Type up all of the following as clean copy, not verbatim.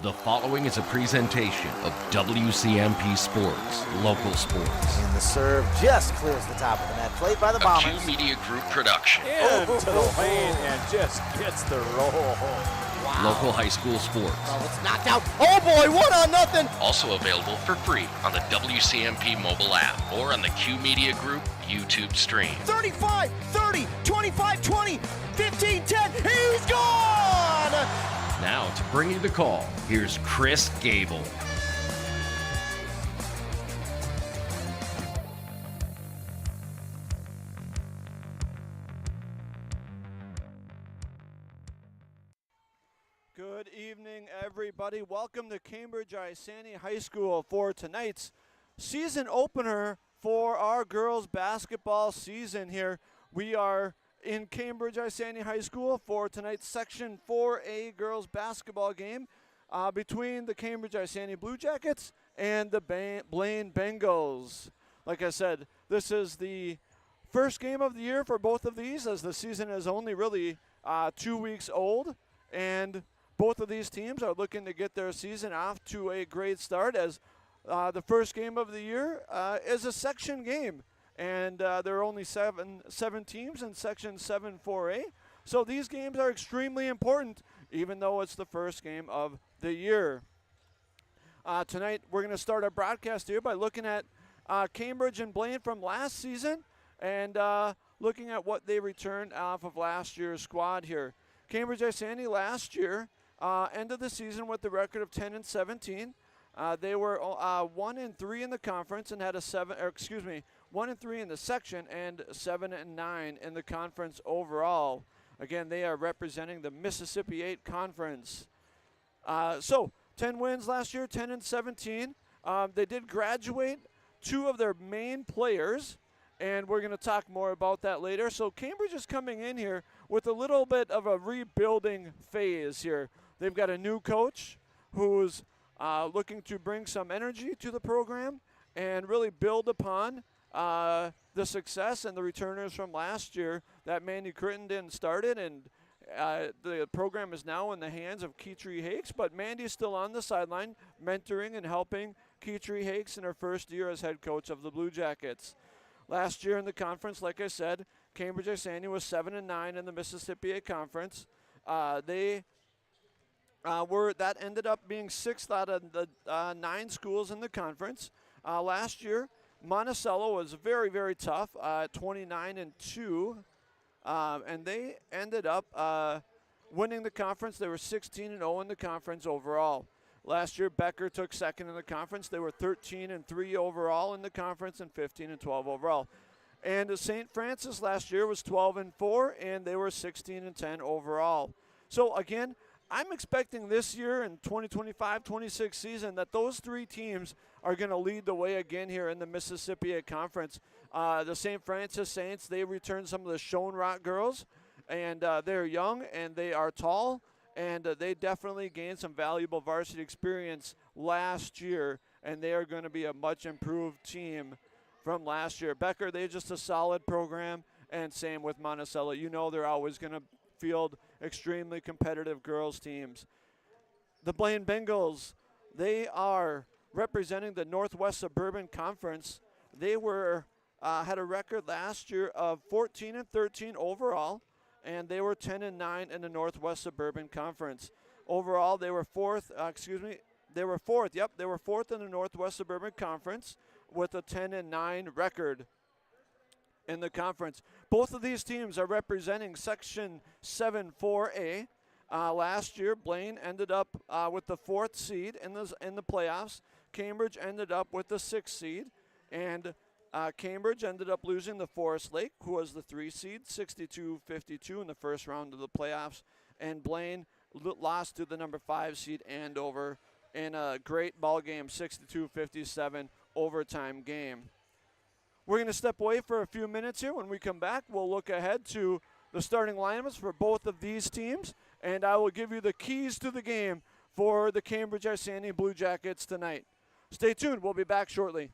The following is a presentation of WCMP Sports, local sports. And the serve just clears the top of the net. Played by the Bombers. A Q Media Group production. Into the lane and just gets the roll. Wow. Local high school sports. Oh, it's knocked out. Oh boy, 1-0. Also available for free on the WCMP mobile app or on the Q Media Group YouTube stream. 35, 30, 25, 20, 15, 10. He's gone! Now to bring you the call, here's Chris Gable. Good evening, everybody. Welcome to Cambridge-Isanti High School for tonight's season opener for our girls basketball season here. We are in Cambridge-Isanti High School for tonight's Section 4A girls basketball game between the Cambridge-Isanti Blue Jackets and the Blaine Bengals. Like I said, this is the first game of the year for both of these, as the season is only really 2 weeks old, and both of these teams are looking to get their season off to a great start, as the first game of the year is a section game. And there are only seven teams in Section 7-4A. So these games are extremely important, even though it's the first game of the year. Tonight, we're going to start our broadcast here by looking at Cambridge and Blaine from last season and looking at what they returned off of last year's squad here. Cambridge-Isanti last year ended the season with the record of 10-17. They were 1-3 in the conference and had a 1-3 in the section and 7-9 in the conference overall. Again, they are representing the Mississippi 8 Conference. So 10 wins last year, 10-17. They did graduate 2 of their main players, and we're going to talk more about that later. So Cambridge is coming in here with a little bit of a rebuilding phase here. They've got a new coach who's looking to bring some energy to the program and really build upon the success and the returners from last year that Mandy Crittenden started, and the program is now in the hands of Keetri Hakes, but Mandy's still on the sideline mentoring and helping Keetri Hakes in her first year as head coach of the Blue Jackets. Last year in the conference, like I said, Cambridge-Isanti was 7-9 in the Mississippi 8 Conference. That ended up being 6th out of the 9 schools in the conference. Last year, Monticello was very, very tough, 29-2, and they ended up winning the conference. They were 16-0 in the conference overall. Last year, Becker took second in the conference. They were 13-3 overall in the conference and 15-12 overall. And St. Francis last year was 12-4, and they were 16-10 overall. So again, I'm expecting this year in 2025-26 season that those 3 teams are going to lead the way again here in the Mississippi 8 Conference. The St. Francis Saints, they returned some of the Schoen Rock girls, and they're young and they are tall, and they definitely gained some valuable varsity experience last year, and they are going to be a much improved team from last year. Becker, they're just a solid program, and same with Monticello. You know they're always going to field extremely competitive girls teams. The Blaine Bengals, they are representing the Northwest Suburban Conference. They were had a record last year of 14-13 overall, and they were 10-9 in the Northwest Suburban Conference. Overall, they were fourth. They were fourth. Yep, they were fourth in the Northwest Suburban Conference with a 10-9 record in the conference. Both of these teams are representing Section 7-4A. Last year, Blaine ended up with the 4th seed in the playoffs. Cambridge ended up with the 6th seed, and Cambridge ended up losing to Forest Lake, who was the 3 seed, 62-52 in the first round of the playoffs, and Blaine lost to the number 5 seed Andover in a great ball game, 62-57 overtime game. We're going to step away for a few minutes here. When we come back, we'll look ahead to the starting lineups for both of these teams, and I will give you the keys to the game for the Cambridge-Isanti Blue Jackets tonight. Stay tuned. We'll be back shortly.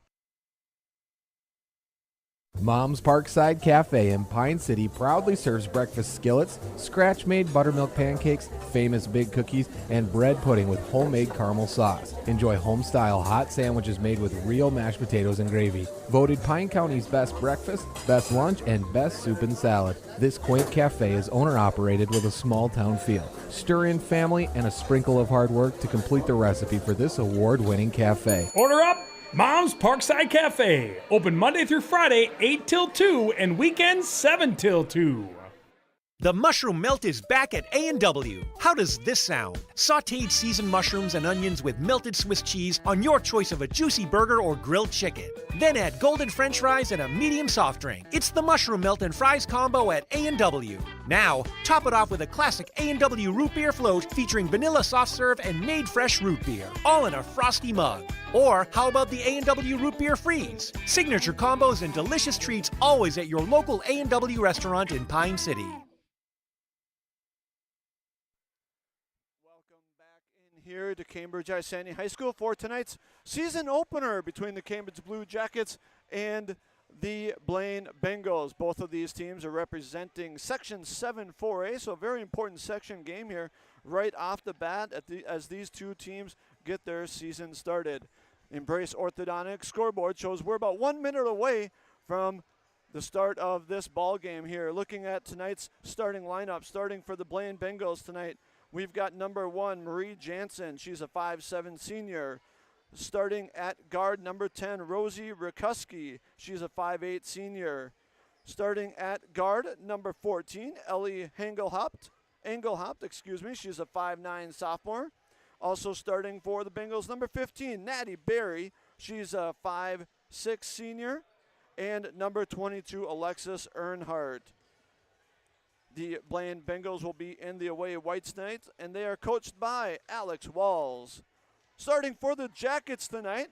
Mom's Parkside Cafe in Pine City proudly serves breakfast skillets, scratch-made buttermilk pancakes, famous big cookies, and bread pudding with homemade caramel sauce. Enjoy home-style hot sandwiches made with real mashed potatoes and gravy. Voted Pine County's best breakfast, best lunch, and best soup and salad. This quaint cafe is owner-operated with a small-town feel. Stir in family and a sprinkle of hard work to complete the recipe for this award-winning cafe. Order up! Mom's Parkside Cafe. Open Monday through Friday, 8 till 2, and weekends, 7 till 2. The mushroom melt is back at A&W. How does this sound? Sautéed seasoned mushrooms and onions with melted Swiss cheese on your choice of a juicy burger or grilled chicken. Then add golden french fries and a medium soft drink. It's the mushroom melt and fries combo at A&W. Now, top it off with a classic A&W root beer float featuring vanilla soft serve and made fresh root beer, all in a frosty mug. Or how about the A&W root beer freeze? Signature combos and delicious treats always at your local A&W restaurant in Pine City. Here to Cambridge-Isanti High School for tonight's season opener between the Cambridge Blue Jackets and the Blaine Bengals. Both of these teams are representing Section 7 4A, so a very important section game here right off the bat as these two teams get their season started. Embrace Orthodontics scoreboard shows we're about 1 minute away from the start of this ball game here. Looking at tonight's starting lineup, starting for the Blaine Bengals tonight, we've got number 1, Marie Jansen. She's a 5'7" senior. Starting at guard, number 10, Rosie Rikuski. She's a 5'8" senior. Starting at guard, number 14, Ellie Engelhaupt. She's a 5'9" sophomore. Also starting for the Bengals, number 15, Natty Berry. She's a 5'6" senior. And number 22, Alexis Earnhardt. The Blaine Bengals will be in the away whites tonight, and they are coached by Alex Walls. Starting for the Jackets tonight,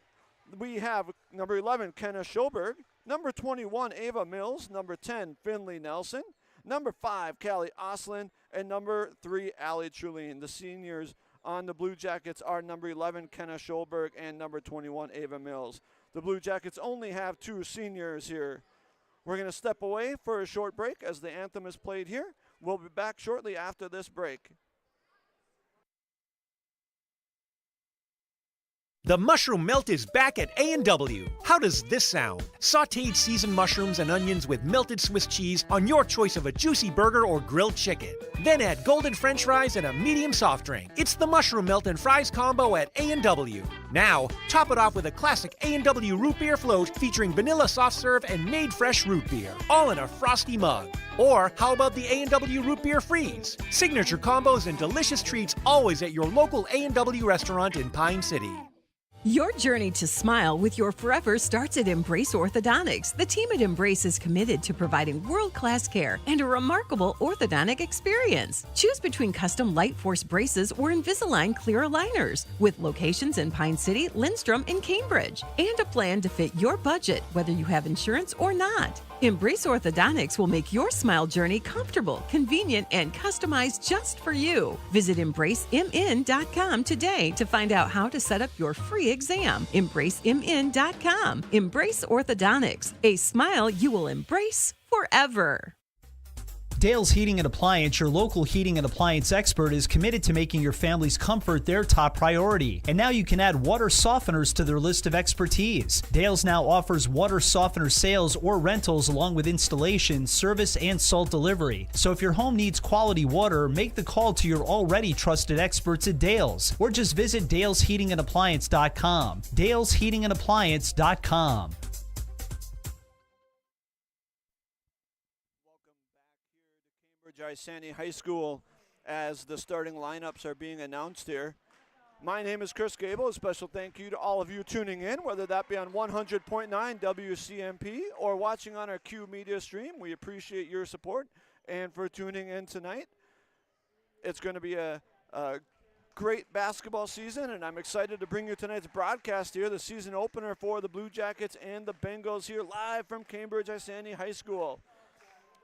we have number 11, Kenna Schoberg, number 21, Ava Mills, number 10, Finley Nelson, number 5, Callie Oslin, and number 3, Allie Trulien. The seniors on the Blue Jackets are number 11, Kenna Schoberg, and number 21, Ava Mills. The Blue Jackets only have 2 seniors here. We're going to step away for a short break as the anthem is played here. We'll be back shortly after this break. The mushroom melt is back at A&W. How does this sound? Sautéed seasoned mushrooms and onions with melted Swiss cheese on your choice of a juicy burger or grilled chicken. Then add golden french fries and a medium soft drink. It's the mushroom melt and fries combo at A&W. Now, top it off with a classic A&W root beer float featuring vanilla soft serve and made fresh root beer, all in a frosty mug. Or how about the A&W root beer freeze? Signature combos and delicious treats always at your local A&W restaurant in Pine City. Your journey to smile with your forever starts at Embrace Orthodontics. The team at Embrace is committed to providing world-class care and a remarkable orthodontic experience. Choose between custom Light Force braces or Invisalign clear aligners with locations in Pine City, Lindstrom, and Cambridge, and a plan to fit your budget, whether you have insurance or not. Embrace Orthodontics will make your smile journey comfortable, convenient, and customized just for you. Visit EmbraceMN.com today to find out how to set up your free exam. EmbraceMN.com. Embrace Orthodontics. A smile you will embrace forever. Dale's Heating and Appliance, your local heating and appliance expert, is committed to making your family's comfort their top priority. And now you can add water softeners to their list of expertise. Dale's now offers water softener sales or rentals along with installation, service, and salt delivery. So if your home needs quality water, make the call to your already trusted experts at Dale's, or just visit dalesheatingandappliance.com. dalesheatingandappliance.com. Cambridge-Isanti High School as the starting lineups are being announced here. My name is Chris Gable. A special thank you to all of you tuning in, whether that be on 100.9 WCMP or watching on our Q Media stream. We appreciate your support and for tuning in tonight. It's going to be a great basketball season, and I'm excited to bring you tonight's broadcast here, the season opener for the Blue Jackets and the Bengals here live from Cambridge-Isanti High School.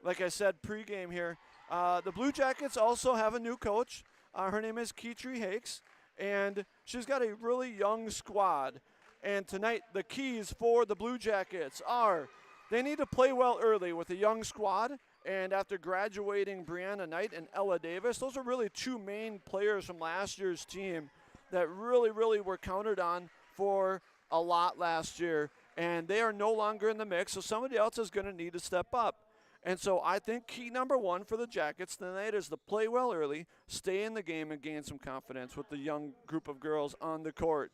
Like I said, pregame here. The Blue Jackets also have a new coach. Her name is Keetri Hakes, and she's got a really young squad. And tonight, the keys for the Blue Jackets are they need to play well early with a young squad. And after graduating Brianna Knight and Ella Davis, those are really two main players from last year's team that really, really were counted on for a lot last year. And they are no longer in the mix, so somebody else is going to need to step up. And so I think key number one for the Jackets tonight is to play well early, stay in the game, and gain some confidence with the young group of girls on the court.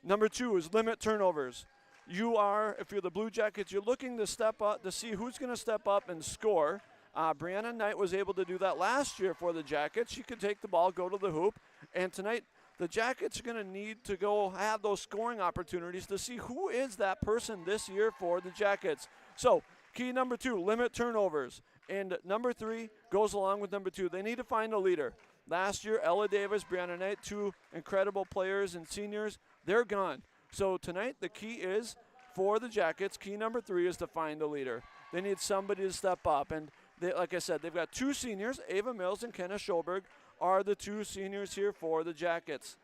Number two is limit turnovers. If you're the Blue Jackets, you're looking to step up to see who's going to step up and score. Brianna Knight was able to do that last year for the Jackets. She could take the ball, go to the hoop, and tonight the Jackets are going to need to go have those scoring opportunities to see who is that person this year for the Jackets. So key number two, limit turnovers. And number three goes along with number two. They need to find a leader. Last year, Ella Davis, Brianna Knight, two incredible players and seniors, they're gone. So tonight, the key is for the Jackets, key number three is to find a leader. They need somebody to step up. And like I said, they've got two seniors, Ava Mills and Kenna Schulberg are the two seniors here for the Jackets.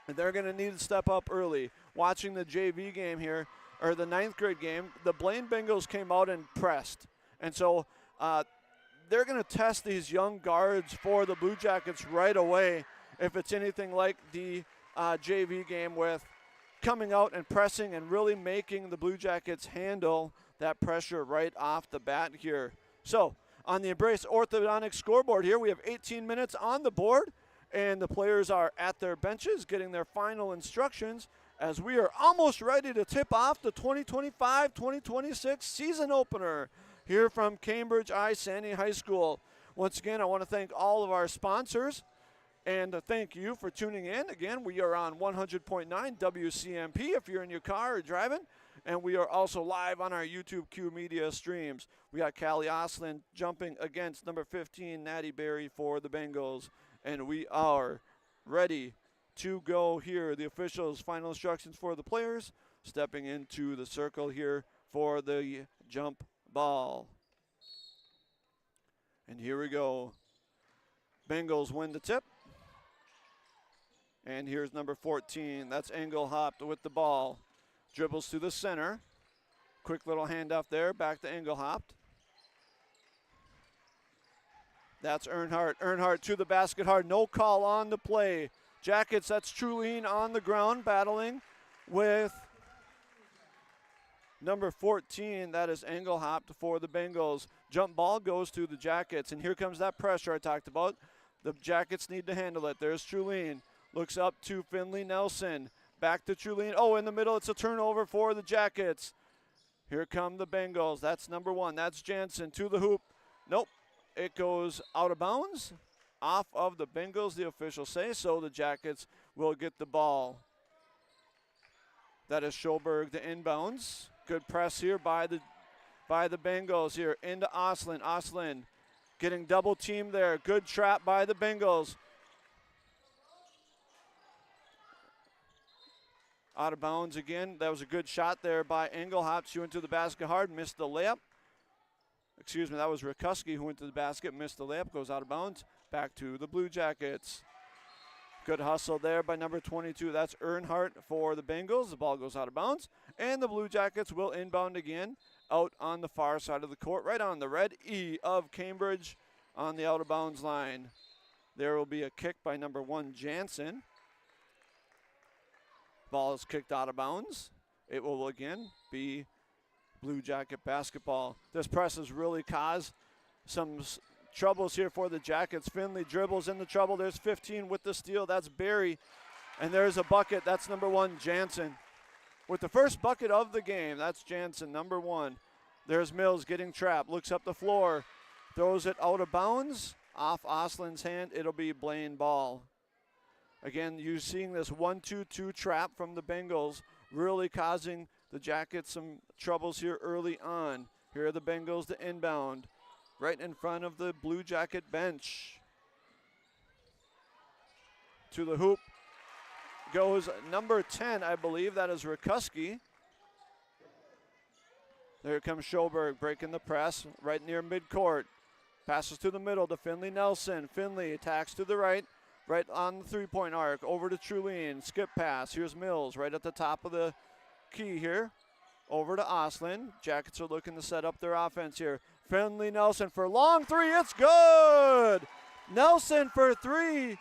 And they're going to need to step up early. Watching the JV game here, or the 9th grade game, the Blaine Bengals came out and pressed. And so they're going to test these young guards for the Blue Jackets right away if it's anything like the JV game, with coming out and pressing and really making the Blue Jackets handle that pressure right off the bat here. So on the Embrace Orthodontics scoreboard here, we have 18 minutes on the board, and the players are at their benches getting their final instructions as we are almost ready to tip off the 2025-2026 season opener here from Cambridge-Isanti High School. Once again, I want to thank all of our sponsors and thank you for tuning in. Again, we are on 100.9 WCMP if you're in your car or driving, and we are also live on our YouTube Q Media streams. We got Callie Oslin jumping against number 15, Natty Berry for the Bengals, and we are ready to go here. The officials' final instructions for the players, stepping into the circle here for the jump ball. And here we go. Bengals win the tip. And here's number 14. That's Engelhaupt with the ball. Dribbles to the center. Quick little handoff there. Back to Engelhaupt. That's Earnhardt. Earnhardt to the basket hard. No call on the play. Jackets, that's Trulene on the ground battling with number 14. That is Engelhaupt for the Bengals. Jump ball goes to the Jackets. And here comes that pressure I talked about. The Jackets need to handle it. There's Trulene. Looks up to Finley Nelson. Back to Trulene. Oh, in the middle, it's a turnover for the Jackets. Here come the Bengals. That's number one. That's Jansen to the hoop. Nope. It goes out of bounds. Off of the Bengals, the officials say. So the Jackets will get the ball. That is Schulberg to inbounds. Good press here by the Bengals here. Into Oslin. Oslin getting double teamed there. Good trap by the Bengals. Out of bounds again. That was a good shot there by Engelhaupt. She went to the basket hard, missed the layup. Excuse me, that was Rikuski who went to the basket, missed the layup, goes out of bounds. Back to the Blue Jackets. Good hustle there by number 22. That's Earnhardt for the Bengals. The ball goes out of bounds. And the Blue Jackets will inbound again out on the far side of the court, right on the red E of Cambridge on the out of bounds line. There will be a kick by number 1, Jansen. Ball is kicked out of bounds. It will again be Blue Jacket basketball. This press has really caused some troubles here for the Jackets. Finley dribbles into trouble. There's 15 with the steal. That's Barry. And there's a bucket. That's number 1, Jansen. With the first bucket of the game, that's Jansen, number 1. There's Mills getting trapped. Looks up the floor. Throws it out of bounds. Off Oslin's hand. It'll be Blaine ball. Again, you're seeing this 1-2-2 trap from the Bengals, really causing the Jackets some troubles here early on. Here are the Bengals to inbound, right in front of the Blue Jacket bench. To the hoop goes number 10, I believe. That is Rikuski. There comes Schulberg breaking the press right near midcourt. Passes to the middle to Finley Nelson. Finley attacks to the right. Right on the three-point arc, over to Trulene, skip pass. Here's Mills right at the top of the key here. Over to Oslin. Jackets are looking to set up their offense here. Finley Nelson for long three. It's good. Nelson for three.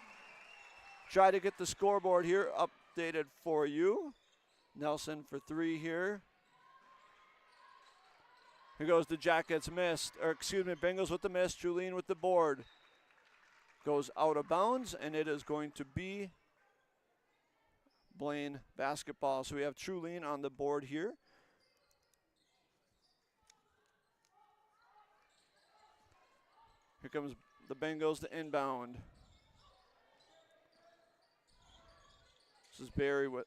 Try to get the scoreboard here updated for you. Nelson for three here. Here goes the Jackets missed, or excuse me, Bengals with the miss. Julien with the board. Goes out of bounds, and it is going to be Blaine basketball. So we have Julien on the board here. Here comes the Bengals to inbound. This is Barry with,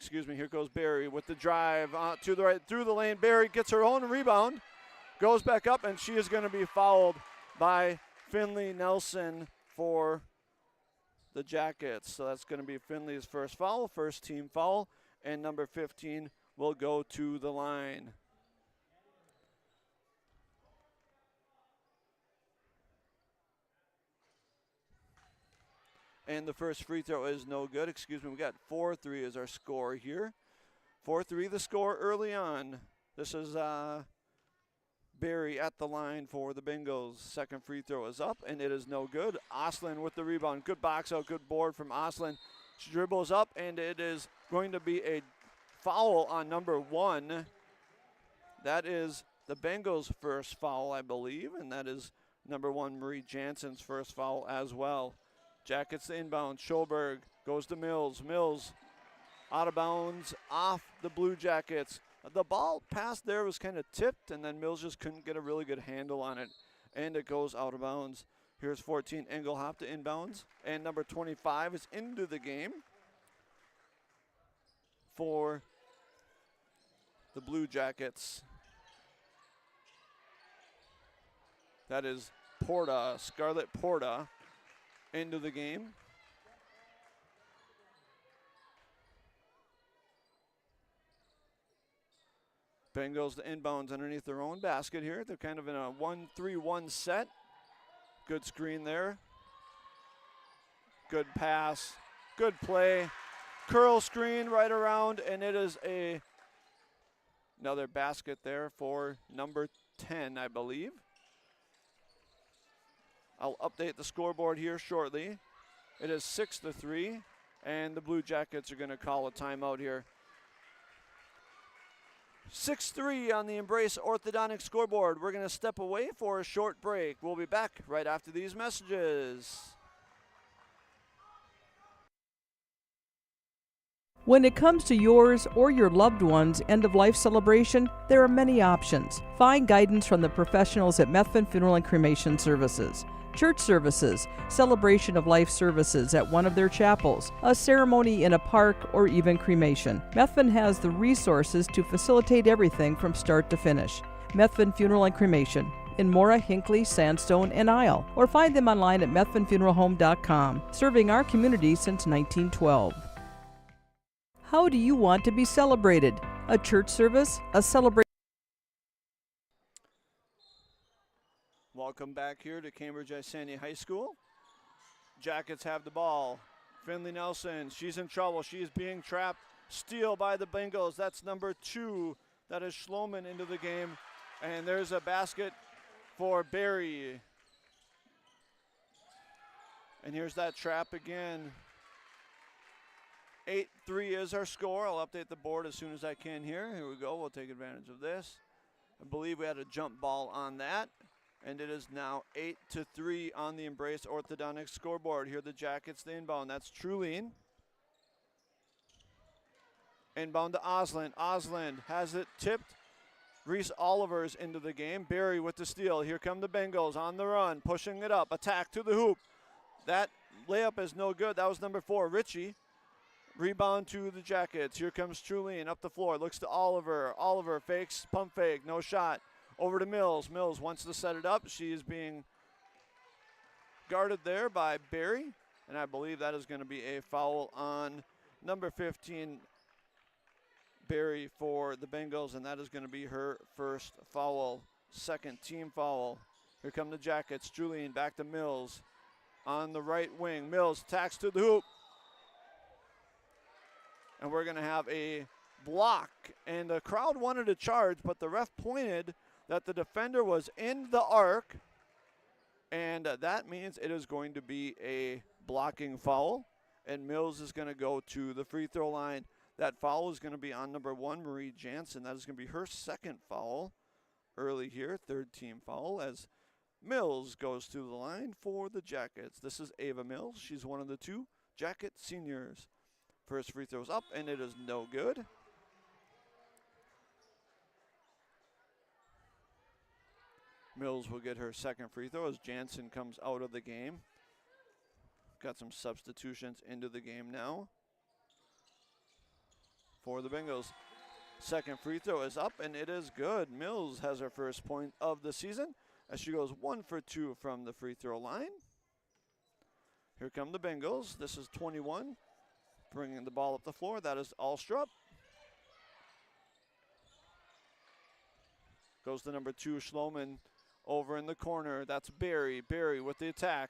here goes Barry with the drive to the right, through the lane. Barry gets her own rebound, goes back up, and she is going to be fouled by Finley Nelson for the Jackets. So that's going to be Finley's first foul, first team foul, and number 15 will go to the line. And the first free throw is no good. We got 4-3 as our score here. 4-3 the score early on. This is Barry at the line for the Bengals. Second free throw is up, and it is no good. Oslin with the rebound. Good box out, good board from Oslin. She dribbles up, and it is going to be a foul on number 1. That is the Bengals' first foul, I believe, and that is number 1, Marie Jansen's first foul as well. Jackets the inbound. Schoberg goes to Mills. Mills out of bounds off the Blue Jackets. The ball pass there was kind of tipped, and then Mills just couldn't get a really good handle on it, and it goes out of bounds. Here's 14, Engelhop to inbounds, and number 25 is into the game for the Blue Jackets. That is Porta, Scarlett Porta, into the game. Bengals the inbounds underneath their own basket here. They're kind of in a 1-3-1 set. Good screen there. Good pass. Good play. Curl screen right around, and it is another basket there for number 10, I believe. I'll update the scoreboard here shortly. It is 6-3, and the Blue Jackets are going to call a timeout here. 6-3 on the Embrace Orthodontic scoreboard. We're going to step away for a short break. We'll be back right after these messages. When it comes to yours or your loved one's end-of-life celebration, there are many options. Find guidance from the professionals at Methvin Funeral and Cremation Services. Church services, celebration of life services at one of their chapels, a ceremony in a park, or even cremation. Methvin has the resources to facilitate everything from start to finish. Methvin Funeral and Cremation in Mora, Hinckley, Sandstone, and Isle, or find them online at methvinfuneralhome.com, serving our community since 1912. How do you want to be celebrated? A church service? A celebration? Welcome back here to Cambridge-Isanti High School. Jackets have the ball. Finley Nelson, she's in trouble. She is being trapped. Steal by the Bengals. That's number 2. That is Schloman into the game. And there's a basket for Barry. And here's that trap again. 8-3 is our score. I'll update the board as soon as I can here. Here we go. We'll take advantage of this. I believe we had a jump ball on that. And it is now 8-3 on the Embrace Orthodontics scoreboard. Here are the Jackets, the inbound. That's Trulien. Inbound to Oslin. Oslin has it tipped. Reese Oliver's into the game. Barry with the steal. Here come the Bengals on the run, pushing it up. Attack to the hoop. That layup is no good. That was number 4, Ritchie. Rebound to the Jackets. Here comes Trulien up the floor. Looks to Oliver. Oliver fakes, pump fake, no shot. Over to Mills. Mills wants to set it up. She is being guarded there by Barry. And I believe that is going to be a foul on number 15, Barry, for the Bengals. And that is going to be her first foul. Second team foul. Here come the Jackets. Julien back to Mills on the right wing. Mills attacks to the hoop. And we're going to have a block, and the crowd wanted to charge, but the ref pointed that the defender was in the arc, and that means it is going to be a blocking foul, and Mills is going to go to the free throw line. That foul is going to be on number 1, Marie Jansen. That is going to be her second foul early here, third team foul, as Mills goes to the line for the Jackets. This is Ava Mills. She's one of the 2 Jacket seniors. First free throw is up, and it is no good. Mills will get her second free throw as Jansen comes out of the game. Got some substitutions into the game now for the Bengals. Second free throw is up, and it is good. Mills has her first point of the season as she goes 1 for 2 from the free throw line. Here come the Bengals. This is 21, bringing the ball up the floor. That is Alstrup. Goes to number 2, Schloman, over in the corner. That's Barry. Barry with the attack.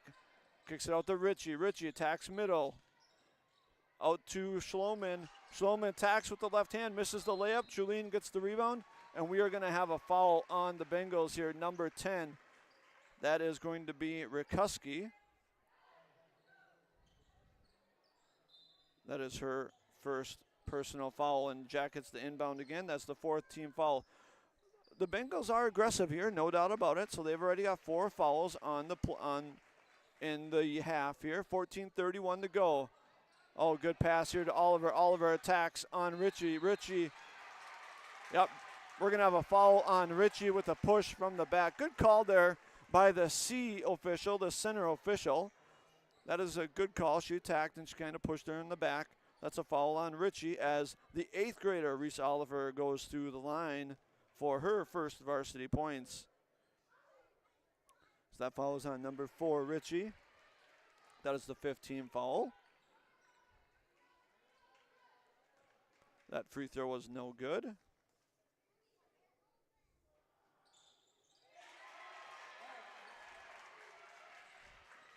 Kicks it out to Ritchie. Ritchie attacks middle. Out to Schloman. Schloman attacks with the left hand, misses the layup. Julene gets the rebound, and we are going to have a foul on the Bengals here, number 10. That is going to be Rikuski. That is her first personal foul, and Jackets the inbound again. That's the 4th team foul. The Bengals are aggressive here, no doubt about it. So they've already got 4 fouls in the half here. 14:31 to go. Oh, good pass here to Oliver. Oliver attacks on Ritchie. Ritchie, yep, we're going to have a foul on Ritchie with a push from the back. Good call there by the C official, the center official. That is a good call. She attacked and she kind of pushed her in the back. That's a foul on Ritchie as the 8th grader, Reese Oliver, goes through the line for her first varsity points. So that foul is on number 4, Ritchie. That is the 5th team foul. That free throw was no good.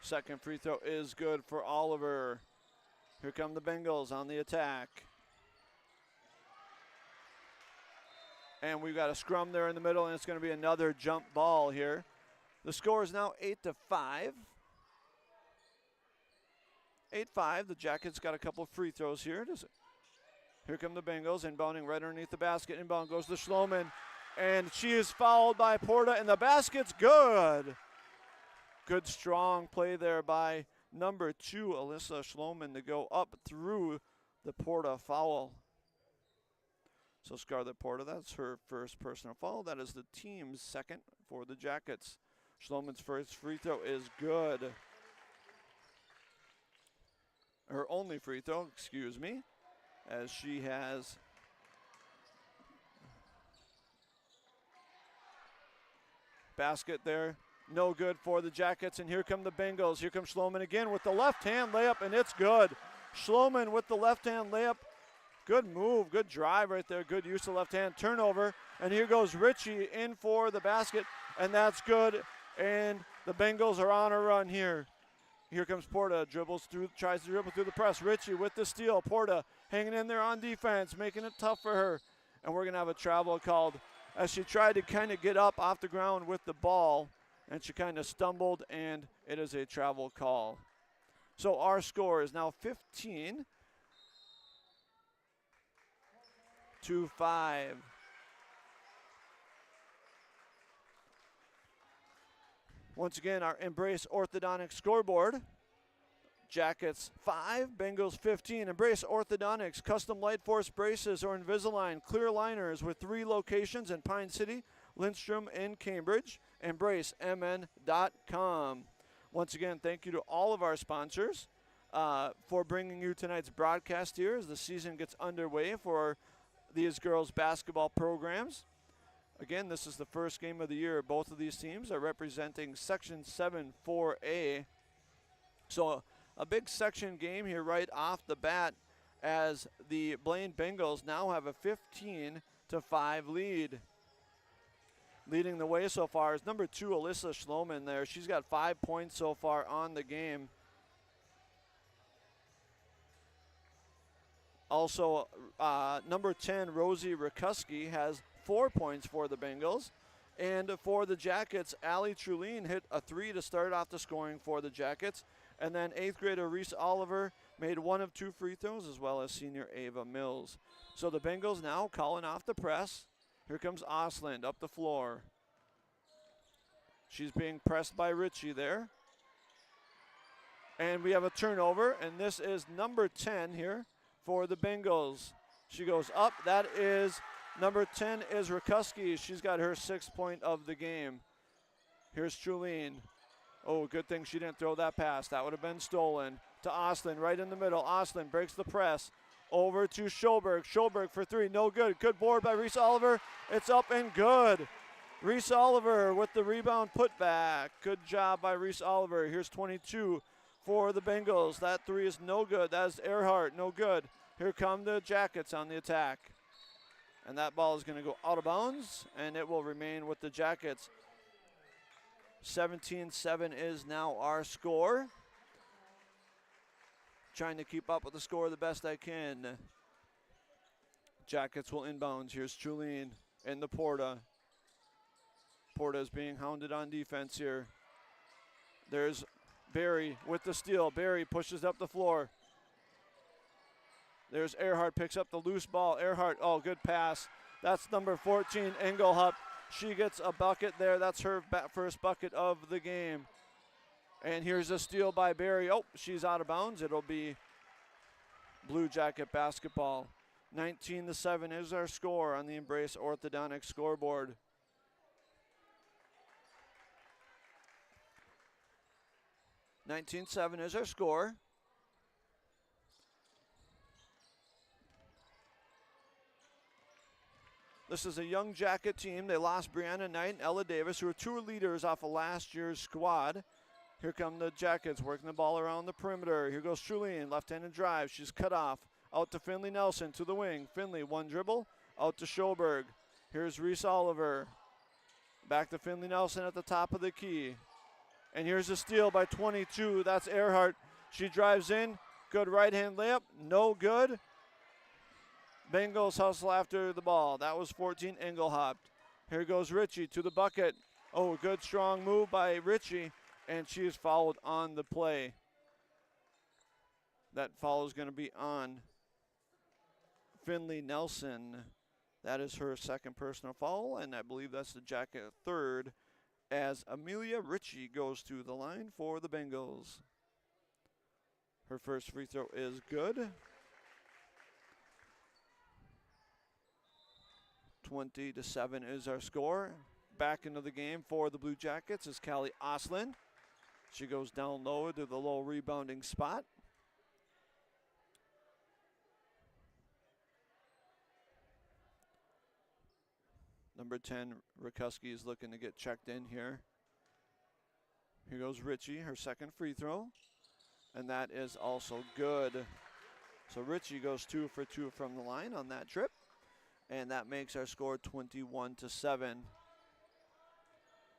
Second free throw is good for Oliver. Here come the Bengals on the attack. And we've got a scrum there in the middle, and it's going to be another jump ball here. The score is now 8-5. 8-5. The Jackets got a couple of free throws here. Here come the Bengals, inbounding right underneath the basket. Inbound goes to Schloman, and she is fouled by Porta, and the basket's good. Good strong play there by number 2, Alyssa Schloman, to go up through the Porta foul. So Scarlett Porta, that's her first personal foul. That is the team's second for the Jackets. Schloman's first free throw is good. Her only free throw, excuse me, as she has basket there. No good for the Jackets, and here come the Bengals. Here comes Schloman again with the left-hand layup, and it's good. Schloman with the left-hand layup. Good move, good drive right there, good use of left-hand turnover. And here goes Ritchie in for the basket, and that's good. And the Bengals are on a run here. Here comes Porta, dribbles through, tries to dribble through the press. Ritchie with the steal. Porta hanging in there on defense, making it tough for her. And we're going to have a travel called as she tried to kind of get up off the ground with the ball, and she kind of stumbled, and it is a travel call. So our score is now 15-5. Once again, our Embrace Orthodontics scoreboard. Jackets 5, Bengals 15. Embrace Orthodontics, custom light force braces or Invisalign clear liners with 3 locations in Pine City, Lindstrom, and Cambridge. EmbraceMN.com. Once again, thank you to all of our sponsors for bringing you tonight's broadcast here as the season gets underway for these girls' basketball programs. Again, this is the first game of the year. Both of these teams are representing Section 7 4A. So a big section game here right off the bat as the Blaine Bengals now have a 15-5 lead. Leading the way so far is number 2, Alyssa Schloman there. She's got 5 points so far on the game. Also, number 10, Rosie Rakuski, has 4 points for the Bengals. And for the Jackets, Allie Trulene hit a 3 to start off the scoring for the Jackets. And then 8th grader Reese Oliver made 1 of 2 free throws, as well as senior Ava Mills. So the Bengals now calling off the press. Here comes Osland up the floor. She's being pressed by Ritchie there. And we have a turnover, and this is number 10 here for the Bengals. She goes up. That is number 10 is Rakuski. She's got her 6th point of the game. Here's Trulene. Oh, good thing she didn't throw that pass. That would have been stolen. To Osland, right in the middle. Osland breaks the press. Over to Schoberg. Schoberg for 3. No good. Good board by Reese Oliver. It's up and good. Reese Oliver with the rebound putback. Good job by Reese Oliver. Here's 22 for the Bengals. That 3 is no good. That is Earhart. No good. Here come the Jackets on the attack. And that ball is going to go out of bounds, and it will remain with the Jackets. 17-7 is now our score. Trying to keep up with the score the best I can. Jackets will inbounds. Here's Trulene in the Porta. Porta is being hounded on defense here. There's Barry with the steal. Barry pushes up the floor. There's Earhart, picks up the loose ball. Earhart, oh, good pass. That's number 14, Engelhup. She gets a bucket there. That's her first bucket of the game. And here's a steal by Barry. Oh, she's out of bounds. It'll be Blue Jacket basketball. 19-7 is our score on the Embrace Orthodontic scoreboard. $19-7 is our score. This is a young Jacket team. They lost Brianna Knight and Ella Davis, who are 2 leaders off of last year's squad. Here come the Jackets working the ball around the perimeter. Here goes Trulene, left-handed drive. She's cut off. Out to Finley Nelson to the wing. Finley, 1 dribble. Out to Schoberg. Here's Reese Oliver. Back to Finley Nelson at the top of the key. And here's a steal by 22. That's Earhart. She drives in. Good right-hand layup. No good. Bengals hustle after the ball. That was 14 Engelhaupt. Here goes Ritchie to the bucket. Oh, good strong move by Ritchie. And she is fouled on the play. That foul is going to be on Finley Nelson. That is her 2nd personal foul, and I believe that's the Jacket 3rd, as Amelia Ritchie goes to the line for the Bengals. Her first free throw is good. 20-7 is our score. Back into the game for the Blue Jackets is Callie Osland. She goes down low to the low rebounding spot. Number 10, Rakuski, is looking to get checked in here. Here goes Ritchie, her 2nd free throw. And that is also good. So Ritchie goes 2 for 2 from the line on that trip. And that makes our score 21-7.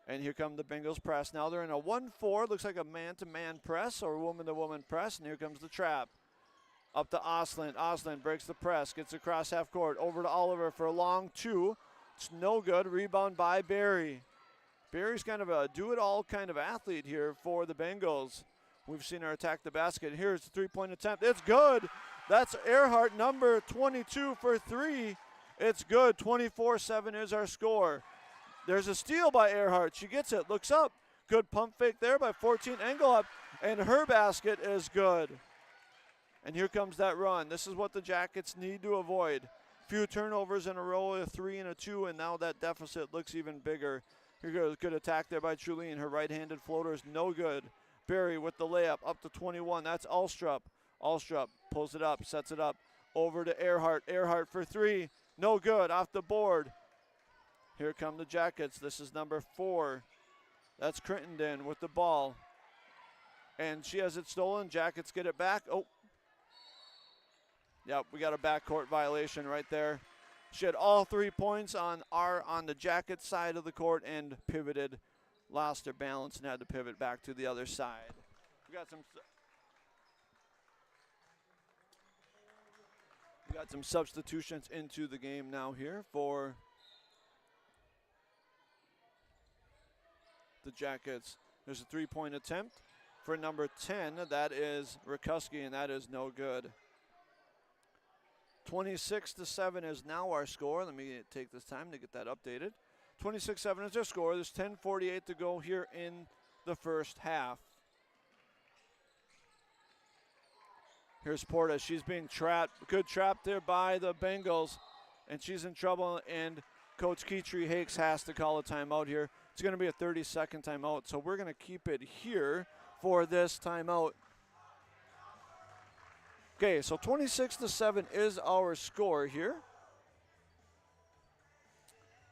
And here come the Bengals press. Now they're in a 1-4. Looks like a man-to-man press or woman-to-woman press. And here comes the trap. Up to Osland. Osland breaks the press. Gets across half court. Over to Oliver for a long 2. It's no good. Rebound by Barry. Barry's kind of a do-it-all kind of athlete here for the Bengals. We've seen her attack the basket. Here's the 3-point attempt. It's good. That's Earhart, number 22 for 3. It's good. 24-7 is our score. There's a steal by Earhart. She gets it. Looks up. Good pump fake there by 14 Engelhaupt. And her basket is good. And here comes that run. This is what the Jackets need to avoid. Few turnovers in a row, a 3 and a 2, and now that deficit looks even bigger. Here goes good attack there by Trulene. Her right-handed floater is no good. Barry with the layup up to 21. That's Alstrup. Alstrup pulls it up, sets it up. Over to Earhart. Earhart for 3. No good. Off the board. Here come the Jackets. This is number 4. That's Crittenden with the ball. And she has it stolen. Jackets get it back. Oh. Yep, we got a backcourt violation right there. She had all 3 points on the Jacket side of the court and pivoted, lost her balance and had to pivot back to the other side. Got some substitutions into the game now here for the Jackets. There's a three-point attempt for number 10. That is Rakuski, and that is no good. 26-7 is now our score. Let me take this time to get that updated. 26-7 is our score. There's 10:48 to go here in the first half. Here's Porta. She's being trapped. Good trap there by the Bengals, and she's in trouble, and Coach Keetry Hakes has to call a timeout here. It's going to be a 30-second timeout, so we're going to keep it here for this timeout. Okay, so 26-7 is our score here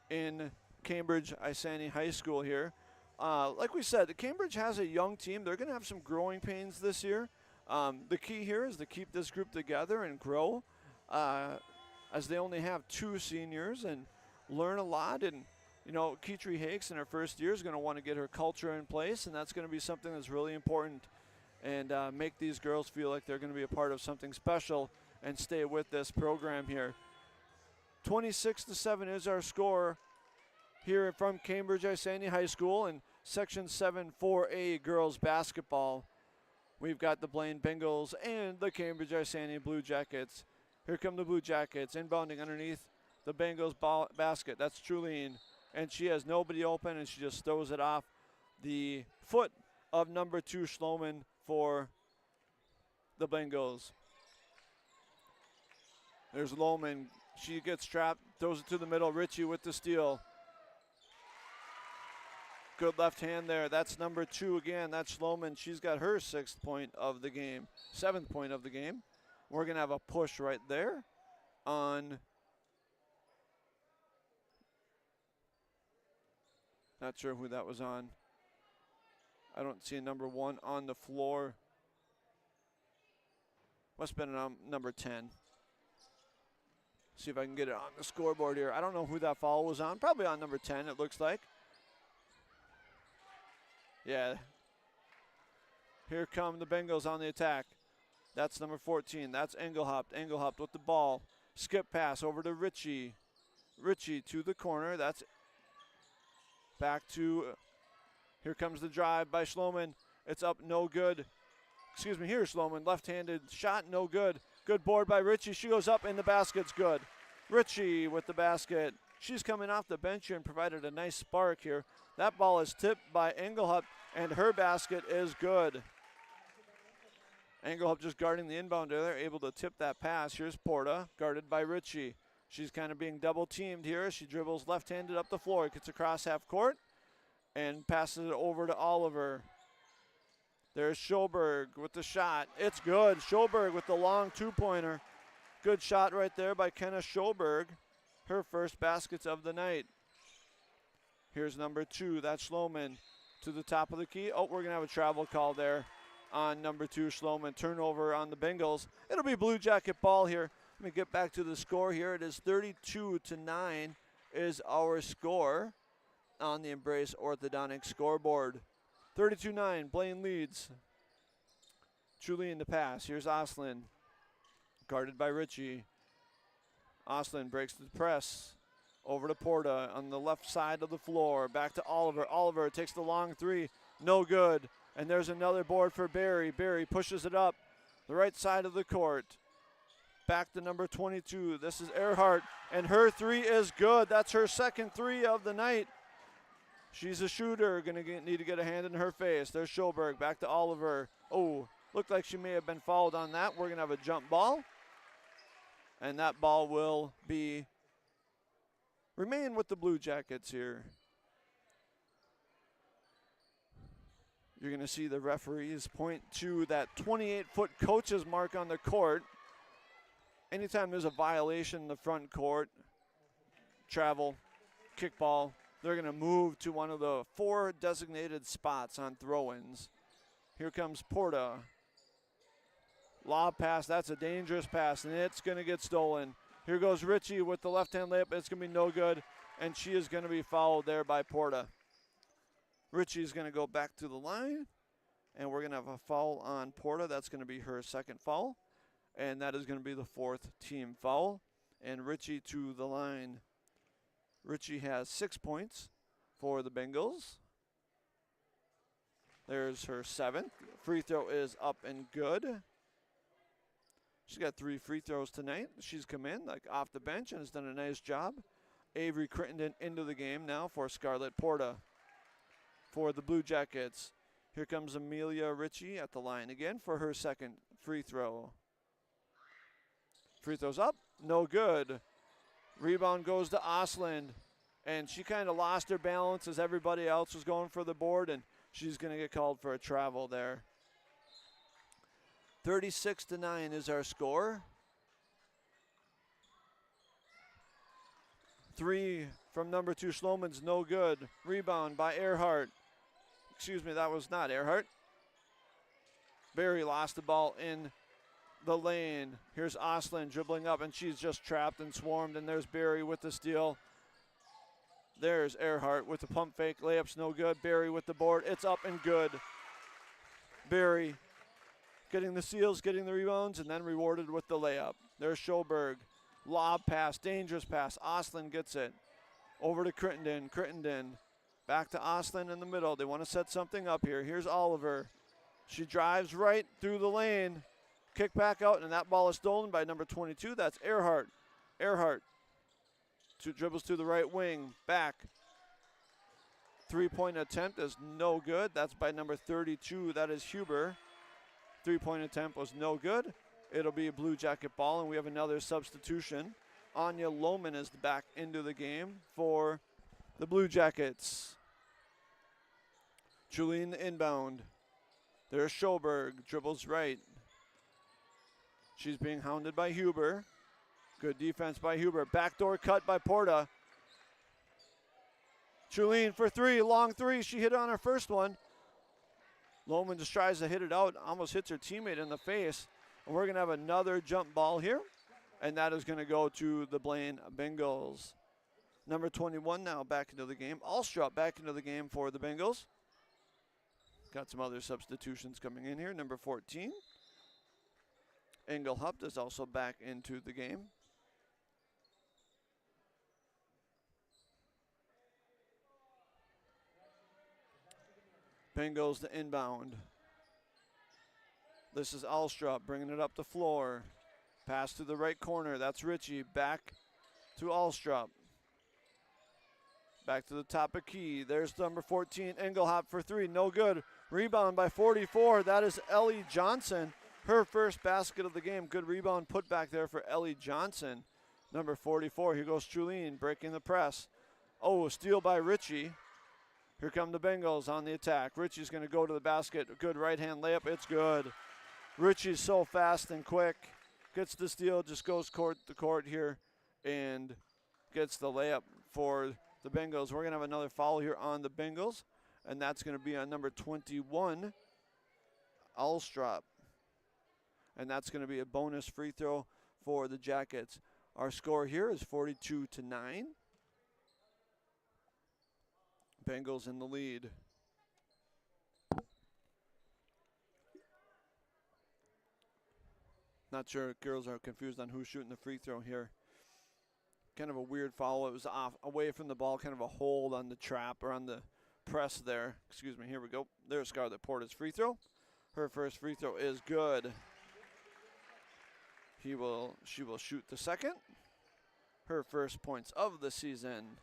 in Cambridge-Isanti High School here. Like we said, Cambridge has a young team. They're going to have some growing pains this year. The key here is to keep this group together and grow, as they only have 2 seniors, and learn a lot. And, you know, Keetry Hakes in her first year is going to want to get her culture in place, and that's going to be something that's really important, and make these girls feel like they're going to be a part of something special and stay with this program here. 26-7 is our score here from Cambridge-Isanti High School in Section 7 4A girls basketball. We've got the Blaine Bengals and the Cambridge-Isanti Blue Jackets. Here come the Blue Jackets inbounding underneath the Bengals basket. That's Trulene, and she has nobody open, and she just throws it off the foot of number 2 Schloman for the Bengals. There's Lohman. She gets trapped, throws it to the middle. Ritchie with the steal. Good left hand there. That's number 2 again. That's Schloman. She's got her 6th point of the game, 7th point of the game. We're going to have a push right there on, not sure who that was on. I don't see a number 1 on the floor. Must have been on number 10. See if I can get it on the scoreboard here. I don't know who that foul was on. Probably on number 10, it looks like. Yeah. Here come the Bengals on the attack. That's number 14. That's Engelhaupt. Engelhaupt with the ball. Skip pass over to Ritchie. Ritchie to the corner. That's back to, here comes the drive by Schloman. It's up, no good. Excuse me, here's Schloman. Left-handed shot, no good. Good board by Ritchie. She goes up, and the basket's good. Ritchie with the basket. She's coming off the bench here and provided a nice spark here. That ball is tipped by Engelhaupt, and her basket is good. Engelhaupt just guarding the inbound there, able to tip that pass. Here's Porta, guarded by Ritchie. She's kind of being double teamed here. She dribbles left-handed up the floor, gets across half court, and passes it over to Oliver. There's Schoberg with the shot. It's good. Schoberg with the long 2-pointer. Good shot right there by Kenna Schoberg. Her first baskets of the night. Here's number 2. That's Schloman to the top of the key. Oh, we're going to have a travel call there on number 2, Schloman. Turnover on the Bengals. It'll be Blue Jacket ball here. Let me get back to the score here. It is 32-9 is our score on the Embrace Orthodontic scoreboard. 32-9, Blaine leads. Truly in the pass. Here's Oslin, guarded by Ritchie. Oslin breaks the press. Over to Porta on the left side of the floor. Back to Oliver. Oliver takes the long 3. No good. And there's another board for Barry. Barry pushes it up the right side of the court. Back to number 22. This is Earhart, and her 3 is good. That's her second 3 of the night. She's a shooter. Going to need to get a hand in her face. There's Schoberg. Back to Oliver. Oh, looked like she may have been fouled on that. We're going to have a jump ball. And that ball will remain with the Blue Jackets here. You're going to see the referees point to that 28-foot coach's mark on the court. Anytime there's a violation in the front court, travel, kickball, they're going to move to one of the 4 designated spots on throw-ins. Here comes Porta. Lob pass, that's a dangerous pass, and it's going to get stolen. Here goes Ritchie with the left-hand layup. It's going to be no good, and she is going to be fouled there by Porta. Ritchie's going to go back to the line, and we're going to have a foul on Porta. That's going to be her second foul. and that is going to be the 4th team foul. And Richie to the line. Richie has 6 points for the Bengals. There's her 7th. Free throw is up and good. She's got 3 free throws tonight. She's come in like off the bench and has done a nice job. Avery Crittenden into the game now for Scarlett Porta. For the Blue Jackets, here comes Amelia Ritchie at the line again for her 2nd free throw. Free throw's up, no good. Rebound goes to Osland, and she kind of lost her balance as everybody else was going for the board, and she's going to get called for a travel there. 36-9 is our score. 3 from number 2 Schloman's no good. Rebound by Earhart. Excuse me, that was not Earhart. Barry lost the ball in the lane. Here's Osland dribbling up, and she's just trapped and swarmed, and there's Barry with the steal. There's Earhart with the pump fake. Layup's no good. Barry with the board. It's up and good. Barry getting the steals, getting the rebounds, and then rewarded with the layup. There's Schoberg. Lob pass, dangerous pass. Osland gets it. Over to Crittenden. Crittenden back to Osland in the middle. They want to set something up here. Here's Oliver. She drives right through the lane. Kick back out, and that ball is stolen by number 22. That's Earhart. Earhart dribbles to the right wing. Back. 3-point attempt is no good. That's by number 32. That is Huber. 3-point attempt was no good. It'll be a Blue Jacket ball, and we have another substitution. Anya Lohman is back into the game for the Blue Jackets. Julene inbound. There's Schoberg. Dribbles right. She's being hounded by Huber. Good defense by Huber. Backdoor cut by Porta. Julene for 3. Long 3. She hit on her first one. Lohman just tries to hit it out. Almost hits her teammate in the face. And we're going to have another jump ball here. And that is going to go to the Blaine Bengals. Number 21 now back into the game. Alstrup back into the game for the Bengals. Got some other substitutions coming in here. Number 14. Engelhupt is also back into the game. Bengals to inbound. This is Alstrup bringing it up the floor. Pass to the right corner. That's Ritchie. Back to Alstrup. Back to the top of key. There's number 14, Engelhop for 3. No good. Rebound by 44. That is Ellie Johnson. Her first basket of the game. Good rebound put back there for Ellie Johnson. Number 44. Here goes Julene breaking the press. Oh, steal by Ritchie. Here come the Bengals on the attack. Ritchie's going to go to the basket. Good right-hand layup. It's good. Ritchie's so fast and quick. Gets the steal, just goes court to court here and gets the layup for the Bengals. We're going to have another foul here on the Bengals, and that's going to be on number 21, Alstrup. And that's going to be a bonus free throw for the Jackets. Our score here is 42-9. Bengals in the lead. Not sure, girls are confused on who's shooting the free throw here. Kind of a weird foul. It was off, away from the ball, kind of a hold on the trap or on the press there. Excuse me, here we go. There's Scarlett Porta's free throw. Her first free throw is good. She will shoot the second. Her first points of the season.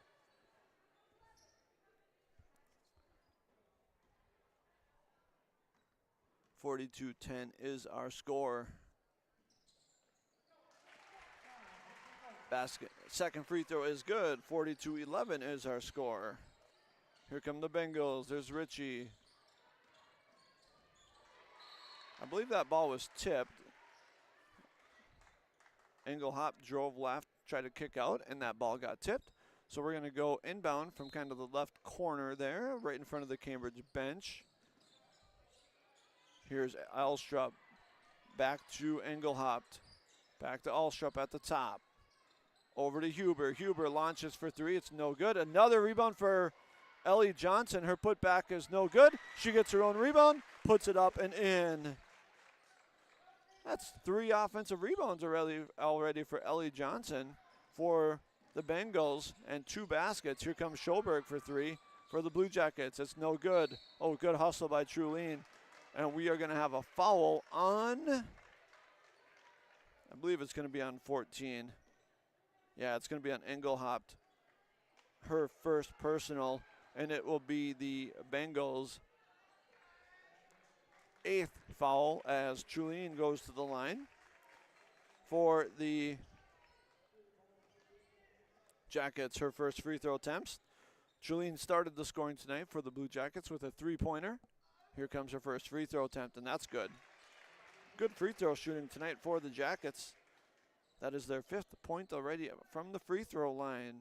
.42-10 is our score. Basket. Second free throw is good. 42-11 is our score. Here come the Bengals. There's Ritchie. I believe that ball was tipped. Engelhop drove left, tried to kick out, and that ball got tipped. So we're going to go inbound from kind of the left corner there, right in front of the Cambridge bench. Here's Alstrup. Back to Engelhop. Back to Alstrup at the top. Over to Huber. Huber launches for 3. It's no good. Another rebound for Ellie Johnson. Her putback is no good. She gets her own rebound, puts it up and in. That's 3 offensive rebounds already for Ellie Johnson for the Bengals and 2 baskets. Here comes Schoberg for 3 for the Blue Jackets. It's no good. Oh, good hustle by Trulene. And we are going to have a foul on, I believe it's going to be on 14. Yeah, it's going to be on Engelhaupt, her first personal, and it will be the Bengals' 8th foul as Trulene goes to the line. For the Jackets, her first free throw attempts. Trulene started the scoring tonight for the Blue Jackets with a 3-pointer. Here comes her first free throw attempt, and that's good. Good free throw shooting tonight for the Jackets. That is their 5th point already from the free throw line.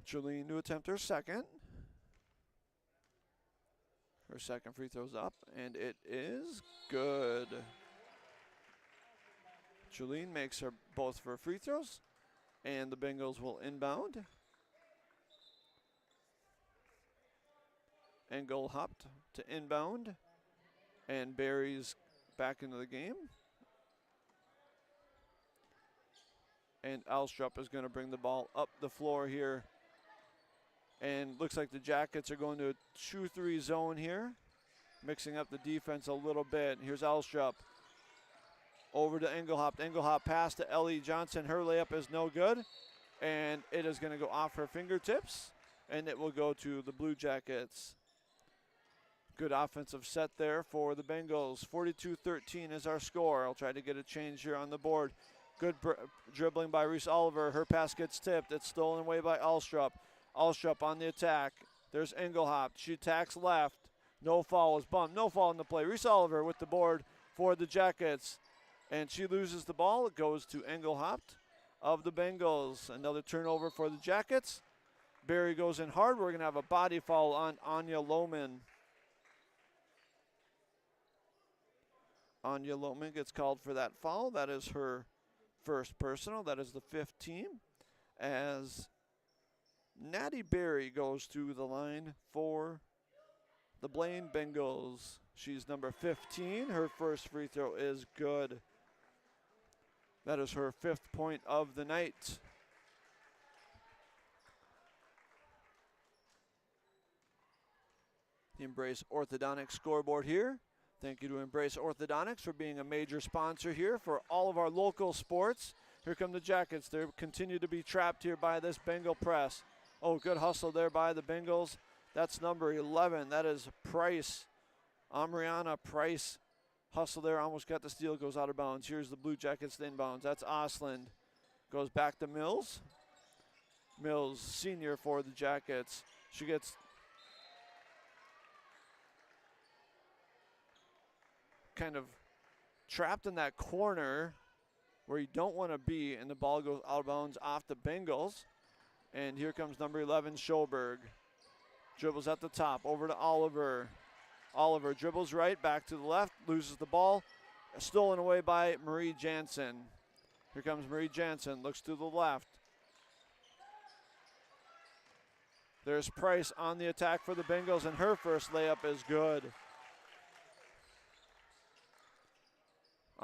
Trulene to attempt her second. Her second free throw's up, and it is good. Trulene makes her both for free throws, and the Bengals will inbound. Engelhaupt to inbound, and Barry's back into the game. And Alstrup is going to bring the ball up the floor here. And looks like the Jackets are going to a 2-3 zone here, mixing up the defense a little bit. Here's Alstrup over to Engelhaupt. Engelhaupt pass to Ellie Johnson. Her layup is no good, and it is going to go off her fingertips, and it will go to the Blue Jackets. Good offensive set there for the Bengals. 42-13 is our score. I'll try to get a change here on the board. Good dribbling by Reese Oliver. Her pass gets tipped. It's stolen away by Alstrup. Alstrup on the attack. There's Engelhaupt. She attacks left. No foul is bumped. No foul in the play. Reese Oliver with the board for the Jackets. And she loses the ball. It goes to Engelhaupt of the Bengals. Another turnover for the Jackets. Barry goes in hard. We're going to have a body foul on Anya Lohman. Anya Lohman gets called for that foul. That is her first personal. That is the 5th team. As Natty Berry goes to the line for the Blaine Bengals. She's number 15. Her first free throw is good. That is her 5th point of the night. The Embrace Orthodontics scoreboard here. Thank you to Embrace Orthodontics for being a major sponsor here for all of our local sports. Here come the Jackets. They continue to be trapped here by this Bengal press. Oh, good hustle there by the Bengals. That's number 11. That is Price. Amriana Price. Hustle there. Almost got the steal. Goes out of bounds. Here's the Blue Jackets inbounds. That's Osland. Goes back to Mills. Mills, senior for the Jackets. She gets kind of trapped in that corner where you don't want to be, and the ball goes out of bounds off the Bengals. And here comes number 11, Schoberg. Dribbles at the top, over to Oliver. Oliver dribbles right, back to the left, loses the ball. Stolen away by Marie Jansen. Here comes Marie Jansen, looks to the left. There's Price on the attack for the Bengals, and her first layup is good.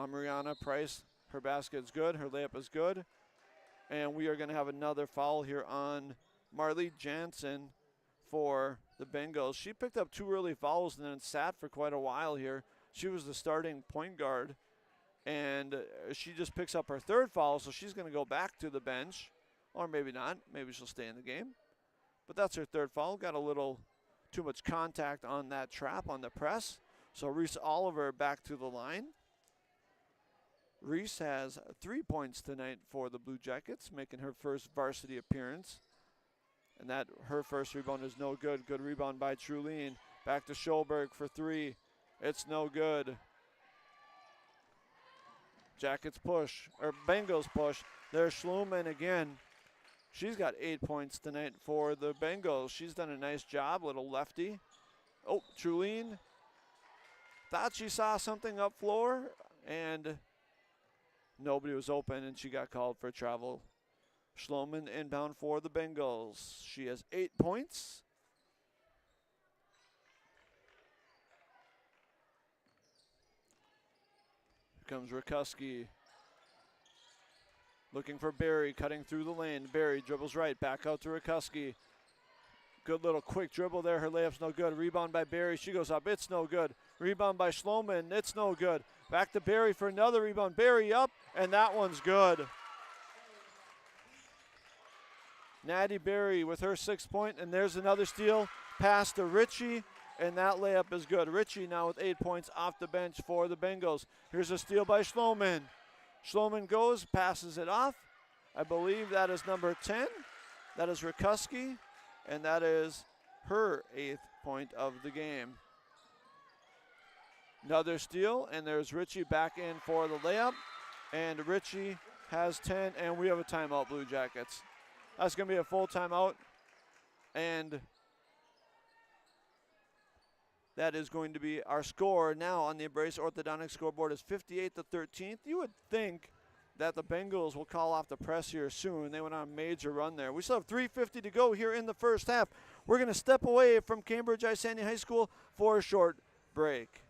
Mariana Price, her basket's good, her layup is good. And we are going to have another foul here on Marlee Jansen for the Bengals. She picked up 2 early fouls and then sat for quite a while here. She was the starting point guard, and she just picks up her 3rd foul, so she's going to go back to the bench. Or maybe not. Maybe she'll stay in the game. But that's her 3rd foul. Got a little too much contact on that trap on the press. So Reese Oliver back to the line. Reese has 3 points tonight for the Blue Jackets, making her first varsity appearance. And that her first rebound is no good. Good rebound by Trulene. Back to Schoberg for 3. It's no good. Jackets push, or Bengals push. There's Schluman again. She's got 8 points tonight for the Bengals. She's done a nice job, little lefty. Oh, Trulene thought she saw something up floor, and nobody was open, and she got called for travel. Schloman inbound for the Bengals. She has 8 points. comes Rikuski. Looking for Barry, cutting through the lane. Barry dribbles right, back out to Rikuski. Good little quick dribble there. Her layup's no good. Rebound by Barry. She goes up. It's no good. Rebound by Schloman. It's no good. Back to Barry for another rebound. Barry up, and that one's good. Natty Barry with her 6 point, and there's another steal. Pass to Ritchie, and that layup is good. Ritchie now with 8 points off the bench for the Bengals. Here's a steal by Schloman. Schloman goes, passes it off. I believe that is number 10. That is Rikuski, and that is her 8th point of the game. Another steal, and there's Ritchie back in for the layup. And Ritchie has 10, and we have a timeout, Blue Jackets. That's going to be a full timeout, and that is going to be our score now on the Embrace Orthodontics scoreboard is 58-13. You would think that the Bengals will call off the press here soon. They went on a major run there. We still have 3:50 to go here in the first half. We're going to step away from Cambridge-Isanti High School for a short break.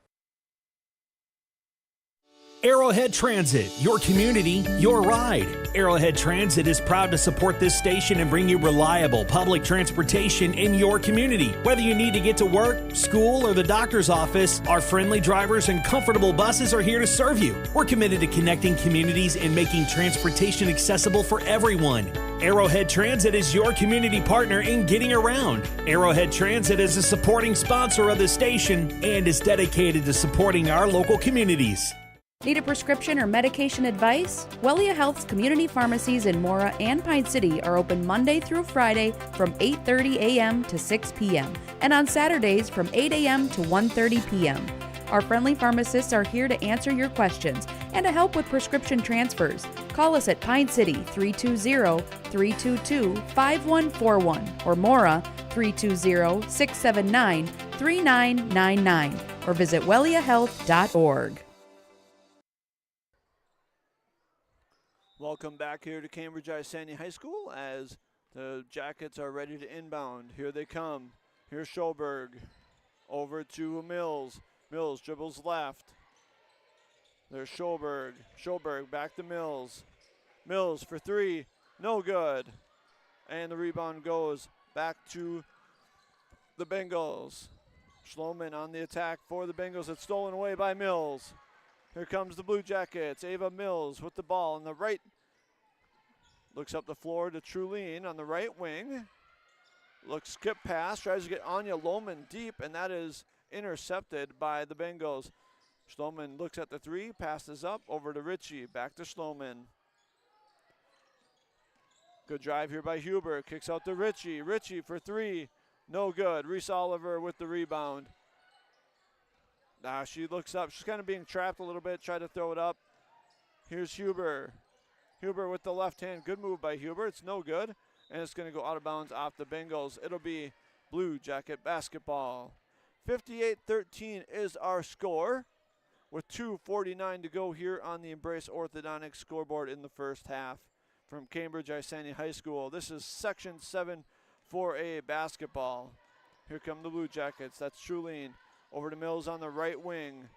Arrowhead Transit, your community, your ride. Arrowhead Transit is proud to support this station and bring you reliable public transportation in your community. Whether you need to get to work, school, or the doctor's office, our friendly drivers and comfortable buses are here to serve you. We're committed to connecting communities and making transportation accessible for everyone. Arrowhead Transit is your community partner in getting around. Arrowhead Transit is a supporting sponsor of the station and is dedicated to supporting our local communities. Need a prescription or medication advice? Wellia Health's community pharmacies in Mora and Pine City are open Monday through Friday from 8:30 a.m. to 6 p.m. and on Saturdays from 8 a.m. to 1:30 p.m. Our friendly pharmacists are here to answer your questions and to help with prescription transfers. Call us at Pine City 320-322-5141 or Mora 320-679-3999 or visit welliahealth.org. Welcome back here to Cambridge-Isanti High School as the Jackets are ready to inbound. Here they come. Here's Schoberg over to Mills. Mills dribbles left. There's Schoberg. Schoberg back to Mills. Mills for three. No good. And the rebound goes back to the Bengals. Schloman on the attack for the Bengals. It's stolen away by Mills. Here comes the Blue Jackets. Ava Mills with the ball on the right. Looks up the floor to Trulene on the right wing. Looks skip pass. Tries to get Anya Lohman deep, and that is intercepted by the Bengals. Schloman looks at the three. Passes up over to Ritchie. Back to Schloman. Good drive here by Huber. Kicks out to Ritchie. Ritchie for three. No good. Reese Oliver with the rebound. She looks up. She's kind of being trapped a little bit. Try to throw it up. Here's Huber. Huber with the left hand. Good move by Huber. It's no good. And it's going to go out of bounds off the Bengals. It'll be Blue Jacket basketball. 58-13 is our score with 2:49 to go here on the Embrace Orthodontics scoreboard in the first half from Cambridge-Isanti High School. This is Section 7 4A basketball. Here come the Blue Jackets. That's Trulene. Over to Mills on the right wing.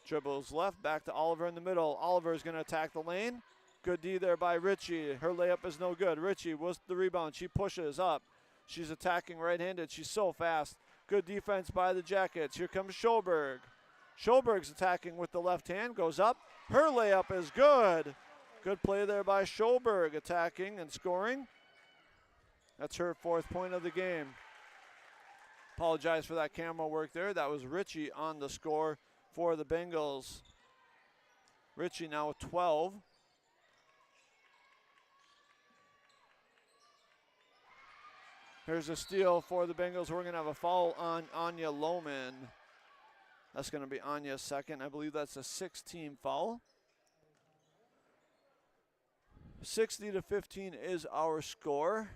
Dribbles left, back to Oliver in the middle. Oliver is going to attack the lane. Good D there by Ritchie. Her layup is no good. Ritchie was the rebound. She pushes up. She's attacking right-handed. She's so fast. Good defense by the Jackets. Here comes Schoberg. Schoberg's attacking with the left hand. Goes up. Her layup is good. Good play there by Schoberg, attacking and scoring. That's her 4th point of the game. Apologize for that camera work there. That was Ritchie on the score for the Bengals. Ritchie now with 12. Here's a steal for the Bengals. We're going to have a foul on Anya Lohman. That's going to be Anya's second. I believe that's a 6-team foul. 60-15 is our score.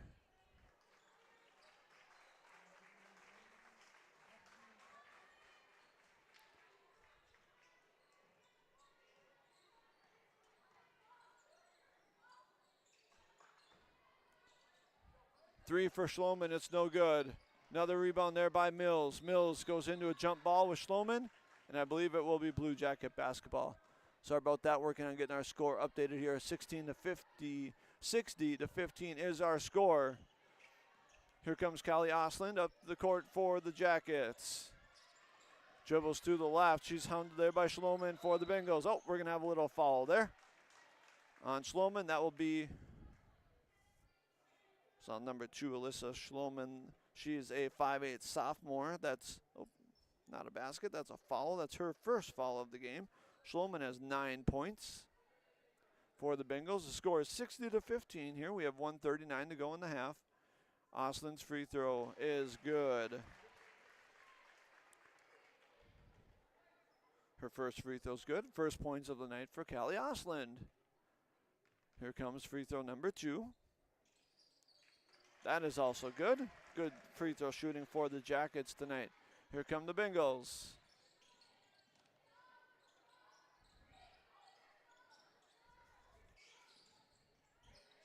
Three for Schloman, it's no good. Another rebound there by Mills. Mills goes into a jump ball with Schloman. and I believe it will be Blue Jacket basketball. Sorry about that. Working on getting our score updated here. 60 to 15 is our score. Here comes Callie Osland up the court for the Jackets. Dribbles to the left. She's hounded there by Schloman for the Bengals. Oh, we're going to have a little foul there on Schloman. That will be on number 2, Alyssa Schloman. She is a 5'8" sophomore. That's not a basket. That's a foul. That's her first foul of the game. Schloman has 9 points for the Bengals. The score is 60 to 15 here. We have 1:39 to go in the half. Osland's free throw is good. Her first free throw's good. First points of the night for Callie Osland. Here comes free throw number 2. That is also good. Good free throw shooting for the Jackets tonight. Here come the Bengals.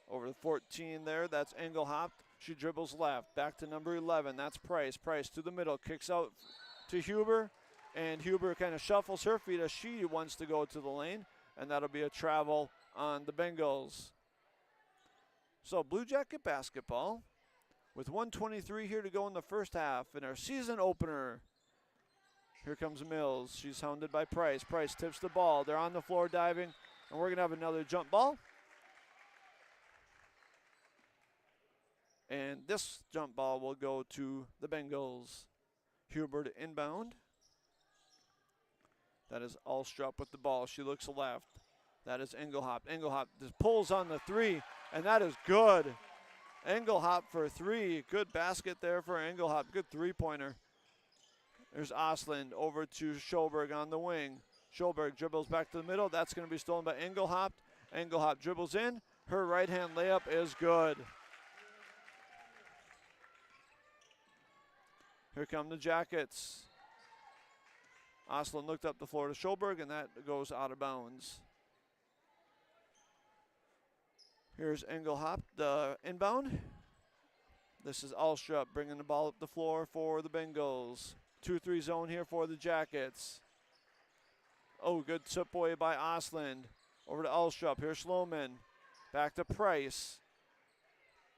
Over the 14 there, that's Engelhop. She dribbles left, back to number 11, that's Price. Price to the middle, kicks out to Huber, and Huber kind of shuffles her feet as she wants to go to the lane, and that'll be a travel on the Bengals. So Blue Jacket basketball with 1:23 here to go in the first half in our season opener. Here comes Mills. She's hounded by Price. Price tips the ball. They're on the floor diving, and we're going to have another jump ball. And this jump ball will go to the Bengals. Huber to inbound. That is Alstrup with the ball. She looks left. That is Engelhop. Engelhop just pulls on the 3, and that is good. Engelhop for 3. Good basket there for Engelhop. Good three-pointer. There's Osland over to Schoberg on the wing. Schoberg dribbles back to the middle. That's going to be stolen by Engelhop. Engelhop dribbles in. Her right-hand layup is good. Here come the Jackets. Osland looked up the floor to Schoberg, and that goes out of bounds. Here's Engelhop, the inbound. This is Alstrup bringing the ball up the floor for the Bengals. 2-3 zone here for the Jackets. Oh, good tip away by Osland. Over to Alstrup. Here's Schloman. Back to Price.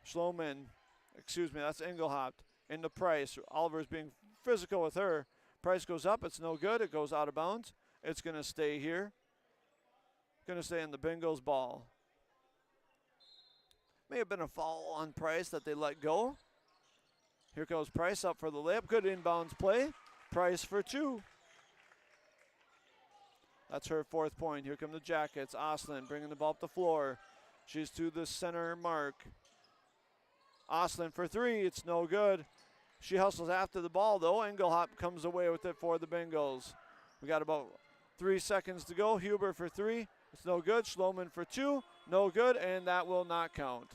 That's Engelhop. Into Price. Oliver's being physical with her. Price goes up. It's no good. It goes out of bounds. It's going to stay here. Going to stay in the Bengals ball. May have been a foul on Price that they let go. Here goes Price up for the layup. Good inbounds play. Price for 2. That's her 4th point. Here come the Jackets. Osland bringing the ball up the floor. She's to the center mark. Osland for 3. It's no good. She hustles after the ball, though. Engelhop comes away with it for the Bengals. We got about 3 seconds to go. Huber for 3. It's no good. Schloman for 2. No good, and that will not count.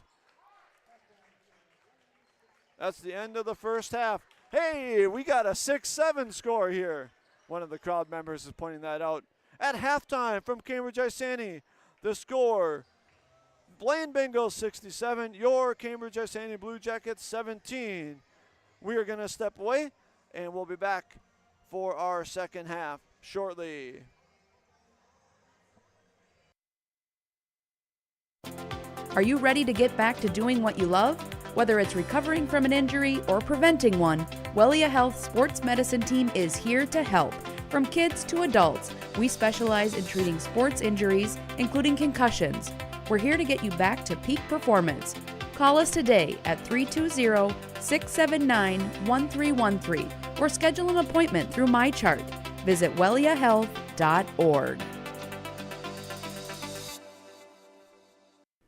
That's the end of the first half. Hey, we got a 6-7 score here. One of the crowd members is pointing that out. At halftime from Cambridge-Isanti, the score, Blaine Bengals 67, your Cambridge-Isanti Blue Jackets 17. We are going to step away, and we'll be back for our second half shortly. Are you ready to get back to doing what you love? Whether it's recovering from an injury or preventing one, Wellia Health Sports Medicine Team is here to help. From kids to adults, we specialize in treating sports injuries, including concussions. We're here to get you back to peak performance. Call us today at 320-679-1313 or schedule an appointment through MyChart. Visit welliahealth.org.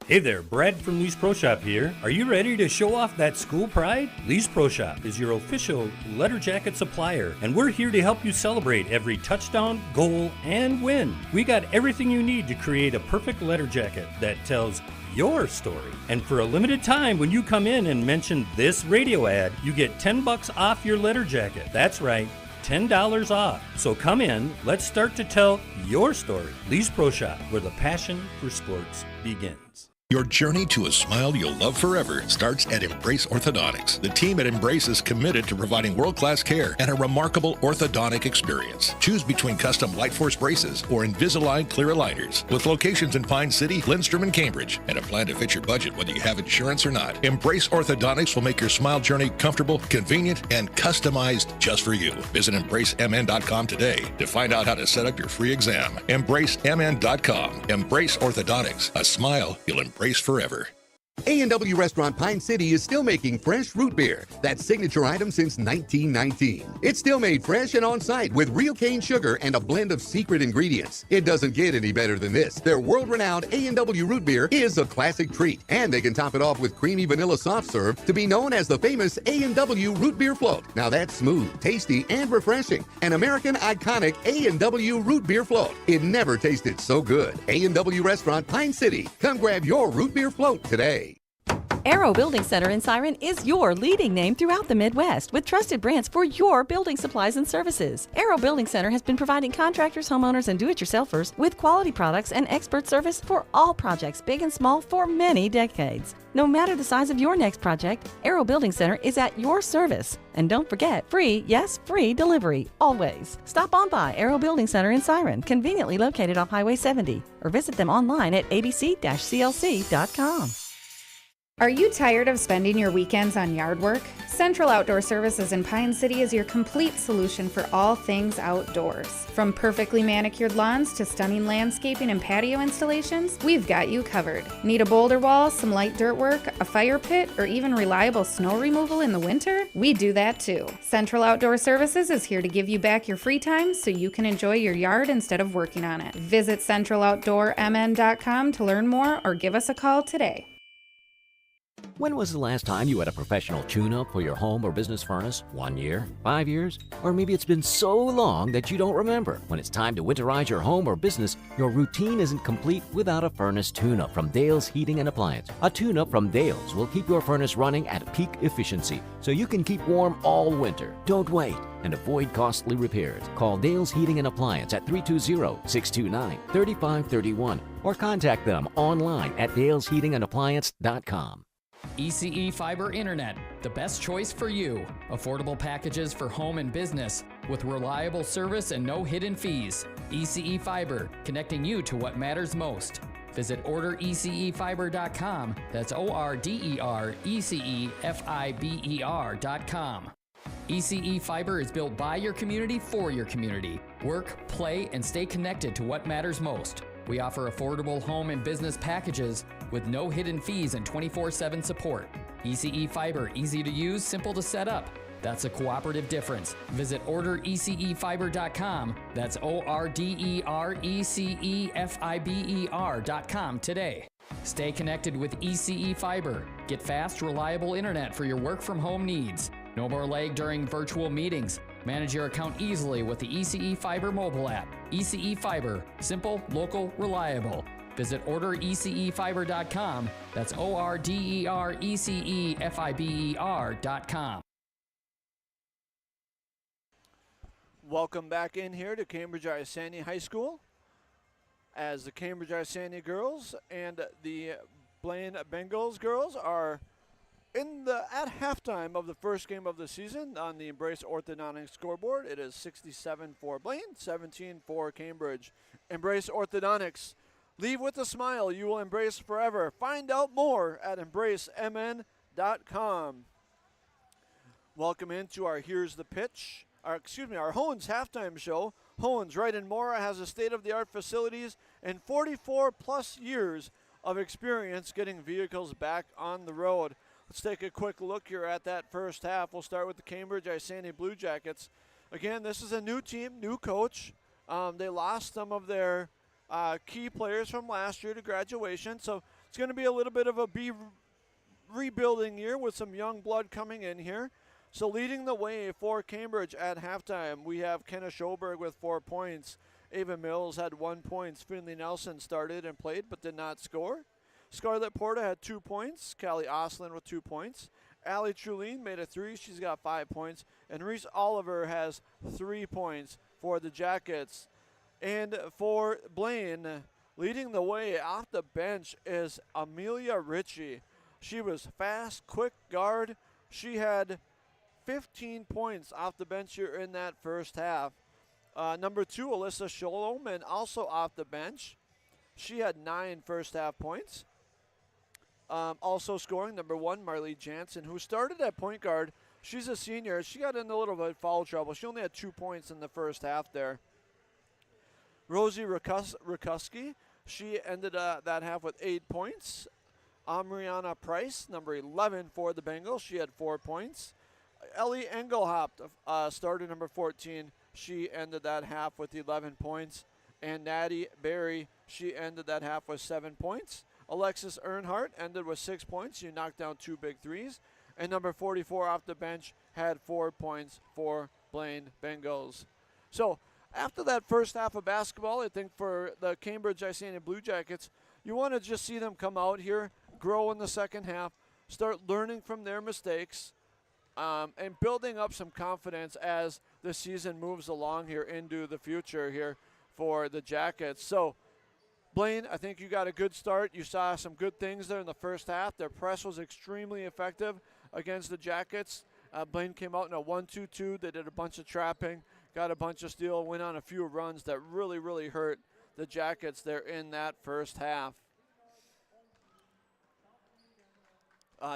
Hey there, Brad from Lee's Pro Shop here. Are you ready to show off that school pride? Lee's Pro Shop is your official letter jacket supplier, and we're here to help you celebrate every touchdown, goal, and win. We got everything you need to create a perfect letter jacket that tells your story. And for a limited time, when you come in and mention this radio ad, you get $10 off your letter jacket. That's right, $10 off. So come in, let's start to tell your story. Lee's Pro Shop, where the passion for sports begins. Your journey to a smile you'll love forever starts at Embrace Orthodontics. The team at Embrace is committed to providing world-class care and a remarkable orthodontic experience. Choose between custom Light Force braces or Invisalign clear aligners. With locations in Pine City, Lindstrom, and Cambridge, and a plan to fit your budget whether you have insurance or not, Embrace Orthodontics will make your smile journey comfortable, convenient, and customized just for you. Visit EmbraceMN.com today to find out how to set up your free exam. EmbraceMN.com. Embrace Orthodontics. A smile you'll embrace forever. A&W Restaurant Pine City is still making fresh root beer, that signature item since 1919. It's still made fresh and on-site with real cane sugar and a blend of secret ingredients. It doesn't get any better than this. Their world-renowned A&W root beer is a classic treat, and they can top it off with creamy vanilla soft serve to be known as the famous A&W root beer float. Now that's smooth, tasty, and refreshing. An American iconic A&W root beer float. It never tasted so good. A&W Restaurant Pine City. Come grab your root beer float today. Arrow Building Center in Siren is your leading name throughout the Midwest with trusted brands for your building supplies and services. Arrow Building Center has been providing contractors, homeowners, and do-it-yourselfers with quality products and expert service for all projects, big and small, for many decades. No matter the size of your next project, Arrow Building Center is at your service. And don't forget, free, yes, free delivery, always. Stop on by Arrow Building Center in Siren, conveniently located off Highway 70, or visit them online at abc-clc.com. Are you tired of spending your weekends on yard work? Central Outdoor Services in Pine City is your complete solution for all things outdoors. From perfectly manicured lawns to stunning landscaping and patio installations, we've got you covered. Need a boulder wall, some light dirt work, a fire pit, or even reliable snow removal in the winter? We do that too. Central Outdoor Services is here to give you back your free time so you can enjoy your yard instead of working on it. Visit centraloutdoormn.com to learn more or give us a call today. When was the last time you had a professional tune-up for your home or business furnace? 1 year? 5 years? Or maybe it's been so long that you don't remember. When it's time to winterize your home or business, your routine isn't complete without a furnace tune-up from Dale's Heating and Appliance. A tune-up from Dale's will keep your furnace running at peak efficiency so you can keep warm all winter. Don't wait and avoid costly repairs. Call Dale's Heating and Appliance at 320-629-3531 or contact them online at dalesheatingandappliance.com. ECE Fiber Internet, the best choice for you. Affordable packages for home and business with reliable service and no hidden fees. ECE Fiber, connecting you to what matters most. Visit orderecefiber.com. That's orderecefiber.com. ECE Fiber is built by your community for your community. Work, play, and stay connected to what matters most. We offer affordable home and business packages with no hidden fees and 24/7 support. ECE Fiber, easy to use, simple to set up. That's a cooperative difference. Visit orderecefiber.com. That's orderecefiber.com today. Stay connected with ECE Fiber. Get fast, reliable internet for your work from home needs. No more lag during virtual meetings. Manage your account easily with the ECE Fiber mobile app. ECE Fiber, simple, local, reliable. Visit orderecefiber.com. That's orderecefiber.com. Welcome back in here to Cambridge-Isanti High School as the Cambridge-Isanti girls and the Blaine Bengals girls are at halftime of the first game of the season on the Embrace Orthodontics scoreboard. It is 67 for Blaine, 17 for Cambridge. Embrace Orthodontics. Leave with a smile you will embrace forever. Find out more at embracemn.com. Welcome into our Here's the Pitch. Our Hones halftime show. Hones, right in Mora, has a state-of-the-art facilities and 44-plus years of experience getting vehicles back on the road. Let's take a quick look here at that first half. We'll start with the Cambridge-Isanti Blue Jackets. Again, this is a new team, new coach. They lost some of their key players from last year to graduation, so it's going to be a little bit of a rebuilding year with some young blood coming in here. So leading the way for Cambridge at halftime, we have Kenneth Schoberg with 4 points. Ava Mills had 1 point. Finley Nelson started and played but did not score. Scarlett Porta had 2 points. Callie Oslin with 2 points. Allie Trulene made a 3. She's got 5 points. And Reese Oliver has 3 points for the Jackets. And for Blaine, Leading the way off the bench is Amelia Ritchie. She was fast, quick guard. She had 15 points off the bench here in that first half. Number 2, Alyssa Sholoman, also off the bench. She had 9 first half points. Also scoring, number 1, Marley Jansen, who started at point guard. She's a senior. She got in a little bit of foul trouble. She only had 2 points in the first half there. Rosie Rakuski, she ended that half with 8 points. Amriana Price, number 11 for the Bengals. She had 4 points. Ellie Engelhaupt, starter number 14. She ended that half with 11 points. And Natty Berry, she ended that half with 7 points. Alexis Earnhardt ended with 6 points. She knocked down 2 big threes. And number 44 off the bench had 4 points for Blaine Bengals. So after that first half of basketball, I think for the Cambridge-Isanti Blue Jackets, you want to just see them come out here, grow in the second half, start learning from their mistakes, and building up some confidence as the season moves along here into the future here for the Jackets. So, Blaine, I think you got a good start. You saw some good things there in the first half. Their press was extremely effective against the Jackets. Blaine came out in a 1-2-2. They did a bunch of trapping, got a bunch of steal, went on a few runs that really, really hurt the Jackets there in that first half.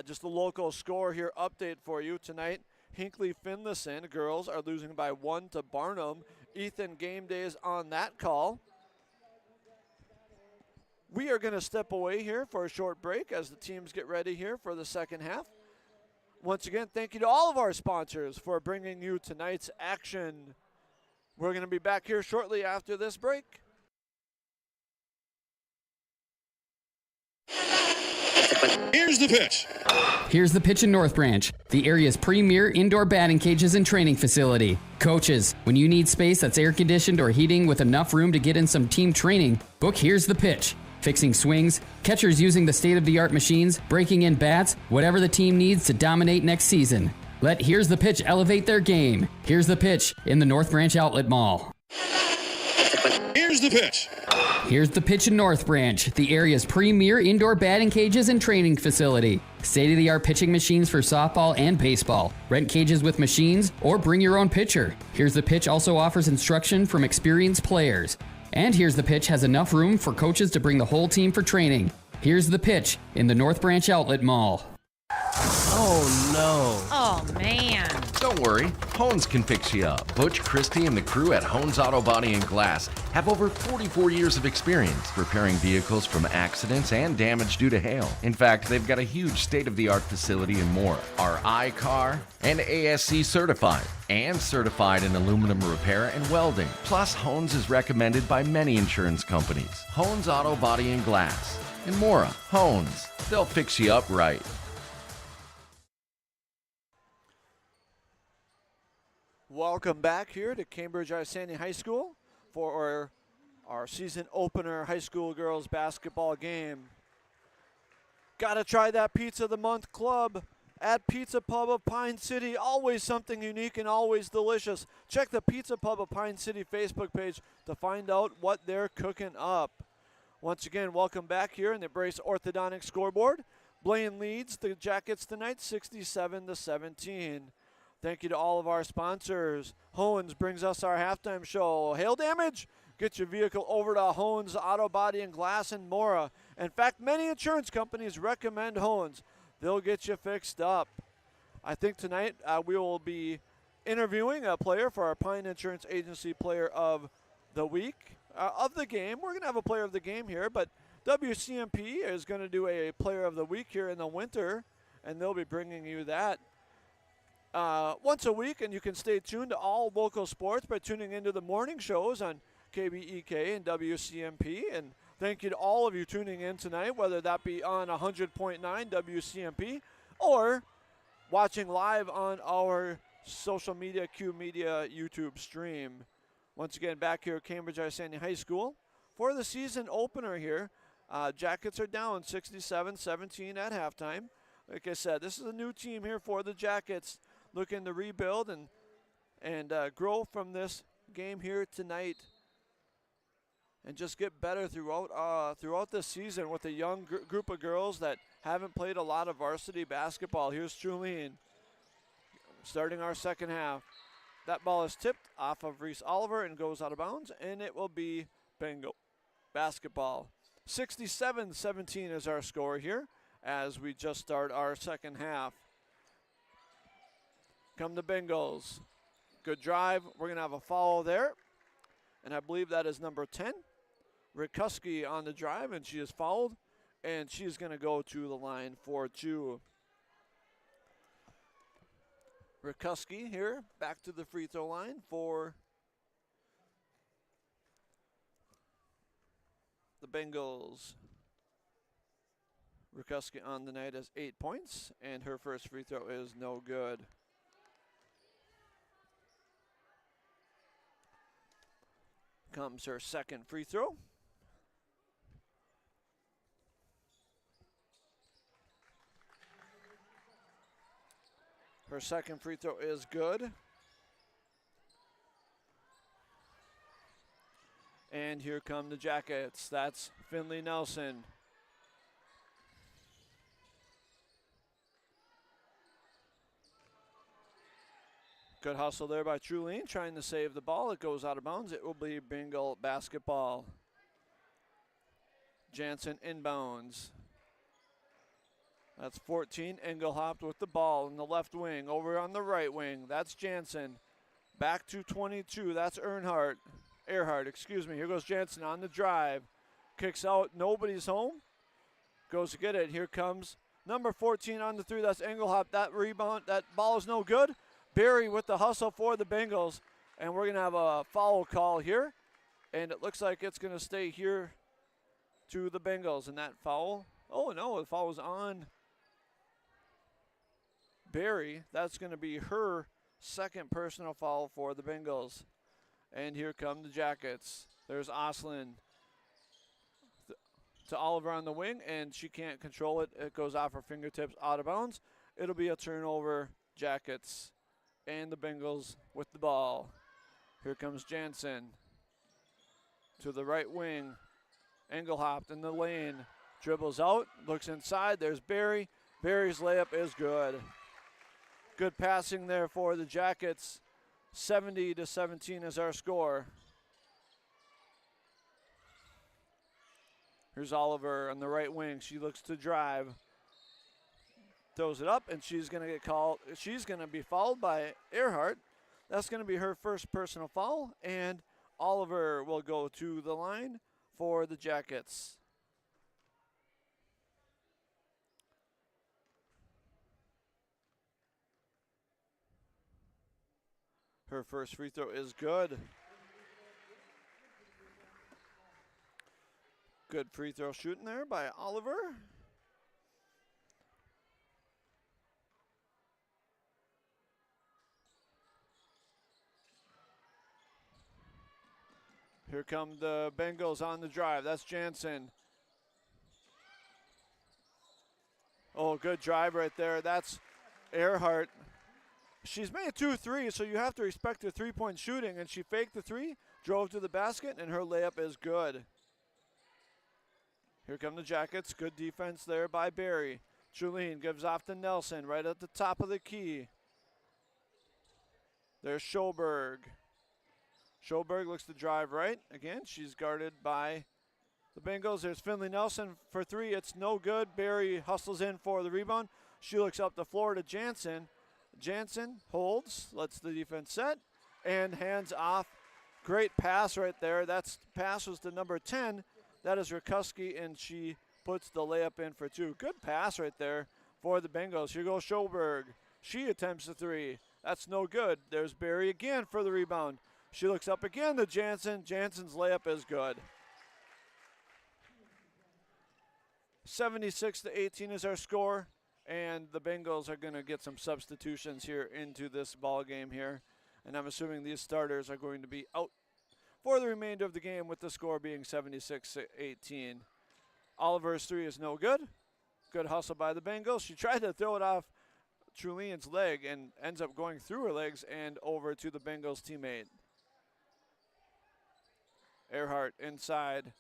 Just a local score here update for you tonight. Hinkley Finlayson girls are losing by 1 to Barnum. Ethan Game Day is on that call. We are going to step away here for a short break as the teams get ready here for the second half. Once again, thank you to all of our sponsors for bringing you tonight's action. We're going to be back here shortly after this break. Here's the pitch. Here's the pitch in North Branch, the area's premier indoor batting cages and training facility. Coaches, when you need space that's air conditioned or heating with enough room to get in some team training, book Here's the Pitch. Fixing swings, catchers using the state-of-the-art machines, breaking in bats, whatever the team needs to dominate next season. Let Here's the Pitch elevate their game. Here's the Pitch in the North Branch Outlet Mall. Here's the pitch. Here's the pitch in North Branch, the area's premier indoor batting cages and training facility. State-of-the-art pitching machines for softball and baseball. Rent cages with machines or bring your own pitcher. Here's the Pitch also offers instruction from experienced players. And Here's the Pitch has enough room for coaches to bring the whole team for training. Here's the Pitch in the North Branch Outlet Mall. Oh no. Oh man. Don't worry, Hones can fix you up. Butch, Christie, and the crew at Hones Auto Body and Glass have over 44 years of experience repairing vehicles from accidents and damage due to hail. In fact, they've got a huge state-of-the-art facility in Mora, are I-CAR and ASC certified, and certified in aluminum repair and welding. Plus, Hones is recommended by many insurance companies. Hones Auto Body and Glass. In Mora, Hones. They'll fix you up right. Welcome back here to Cambridge-Isanti High School for our season opener high school girls basketball game. Gotta try that Pizza of the Month Club at Pizza Pub of Pine City. Always something unique and always delicious. Check the Pizza Pub of Pine City Facebook page to find out what they're cooking up. Once again, welcome back here in the Brace Orthodontic scoreboard. Blaine leads the Jackets tonight 67-17. Thank you to all of our sponsors. Hones brings us our halftime show. Hail damage? Get your vehicle over to Hones Auto Body and Glass in Mora. In fact, many insurance companies recommend Hones. They'll get you fixed up. I think tonight we will be interviewing a player for our Pine Insurance Agency Player of the Week, of the game. We're going to have a Player of the Game here, but WCMP is going to do a Player of the Week here in the winter, and they'll be bringing you that once a week, and you can stay tuned to all local sports by tuning into the morning shows on KBEK and WCMP. And thank you to all of you tuning in tonight, whether that be on 100.9 WCMP or watching live on our social media, Q Media YouTube stream. Once again, back here at Cambridge-Isanti High School for the season opener here. Jackets are down 67-17 at halftime. Like I said, this is a new team here for the Jackets, looking to rebuild and grow from this game here tonight. and just get better throughout this season with a young group of girls that haven't played a lot of varsity basketball. Here's Trulene starting our second half. That ball is tipped off of Reese Oliver and goes out of bounds, and it will be Bengal basketball. 67-17 is our score here as we just start our second half. Come the Bengals. Good drive. We're going to have a foul there, and I believe that is number 10. Rikuski on the drive, and she is fouled, and she's going to go to the line for 2. Rikuski here, back to the free throw line for the Bengals. Rikuski on the night has 8 points, and her first free throw is no good. Comes her second free throw. Her second free throw is good. And here come the Jackets. That's Finley Nelson. Good hustle there by Trulene, trying to save the ball. It goes out of bounds. It will be Bengal basketball. Jansen inbounds. That's 14. Engelhaupt with the ball in the left wing. Over on the right wing. That's Jansen. Back to 22. That's Earhart. Here goes Jansen on the drive. Kicks out. Nobody's home. Goes to get it. Here comes number 14 on the 3. That's Engelhaupt. That rebound. That ball is no good. Barry with the hustle for the Bengals. And we're going to have a foul call here. And it looks like it's going to stay here to the Bengals. And that foul. Oh, no. The foul was on Barry. That's going to be her second personal foul for the Bengals. And here come the Jackets. There's Oslin to Oliver on the wing, and she can't control it. It goes off her fingertips, out of bounds. It'll be a turnover. Jackets and the Bengals with the ball. Here comes Jansen to the right wing. Engelhaupt in the lane. Dribbles out, looks inside. There's Barry. Barry's layup is good. Good passing there for the Jackets. 70-17 is our score. Here's Oliver on the right wing. She looks to drive. Throws it up, and she's going to get called. She's going to be fouled by Earhart. That's going to be her first personal foul, and Oliver will go to the line for the Jackets. Her first free throw is good. Good free throw shooting there by Oliver. Here come the Bengals on the drive. That's Jansen. Oh, good drive right there. That's Earhart. She's made 2 threes, so you have to respect her three-point shooting. And she faked the 3, drove to the basket, and her layup is good. Here come the Jackets. Good defense there by Barry. Trulene gives off to Nelson right at the top of the key. There's Schoberg. Schoberg looks to drive right. Again, she's guarded by the Bengals. There's Finley Nelson for 3. It's no good. Barry hustles in for the rebound. She looks up the floor to Jansen. Jansen holds, lets the defense set, and hands off. Great pass right there. That pass was to number 10. That is Rikuski, and she puts the layup in for 2. Good pass right there for the Bengals. Here goes Schoberg. She attempts the 3. That's no good. There's Barry again for the rebound. She looks up again to Jansen. Jansen's layup is good. 76-18 is our score. And the Bengals are going to get some substitutions here into this ball game here. And I'm assuming these starters are going to be out for the remainder of the game with the score being 76-18. Oliver's 3 is no good. Good hustle by the Bengals. She tried to throw it off Trulene's leg and ends up going through her legs and over to the Bengals teammate. Earhart inside.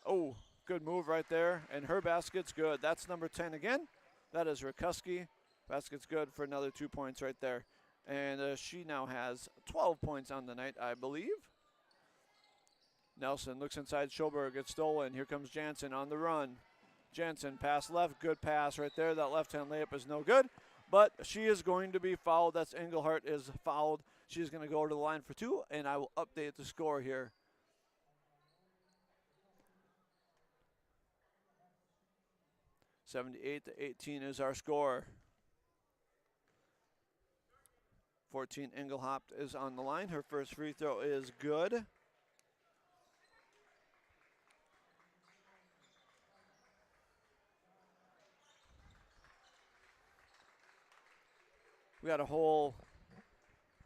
Oh, good move right there, and her basket's good. That's number 10 again. That is Rakuski. Basket's good for another 2 points right there. And she now has 12 points on the night, I believe. Nelson looks inside Schoberg. It's stolen. Here comes Jansen on the run. Jansen, pass left. Good pass right there. That left-hand layup is no good. But she is going to be fouled. That's Engelhart is fouled. She's going to go to the line for 2, and I will update the score here. (78-18) is our score. 14 Engelhart is on the line. Her first free throw is good. We got a whole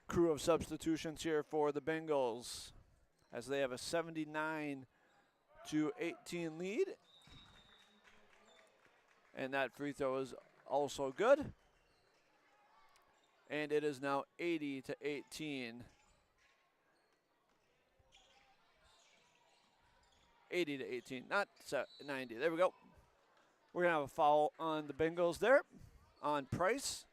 crew of substitutions here for the Bengals as they have a 79-18 lead. And that free throw is also good. And it is now 80-18. 80-18, not 90. There we go. We're going to have a foul on the Bengals there, on Price.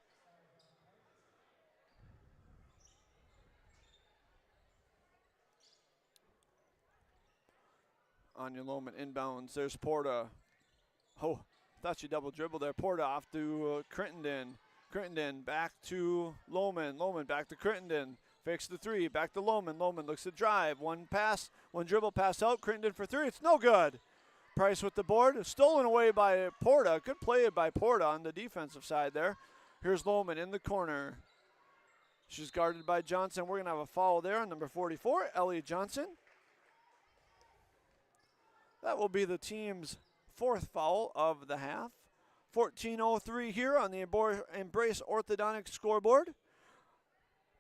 Anya Lohman inbounds. There's Porta. Oh, thought she double dribbled there. Porta off to Crittenden. Crittenden back to Lohman. Lohman back to Crittenden. Fakes the three. Back to Lohman. Lohman looks to drive. One pass, one dribble pass out. Crittenden for three. It's no good. Price with the board. Stolen away by Porta. Good play by Porta on the defensive side there. Here's Lohman in the corner. She's guarded by Johnson. We're going to have a foul there on number 44, Ellie Johnson. That will be the team's fourth foul of the half. 14:03 here on the Embrace Orthodontics scoreboard.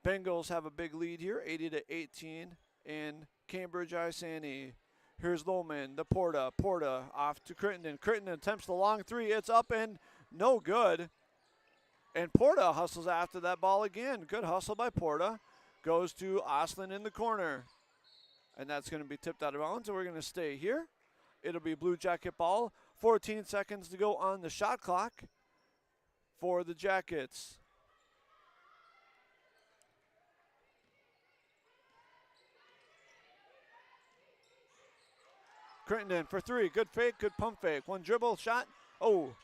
Bengals have a big lead here, 80-18 in Cambridge-Isanti. Here's Lohman, the Porta. Porta off to Crittenden. Crittenden attempts the long three. It's up and no good. And Porta hustles after that ball again. Good hustle by Porta. Goes to Oslin in the corner. And that's going to be tipped out of bounds, and we're going to stay here. It'll be Blue Jacket ball. 14 seconds to go on the shot clock for the Jackets. Crittenden for three. Good fake, good pump fake. One dribble shot. Oh.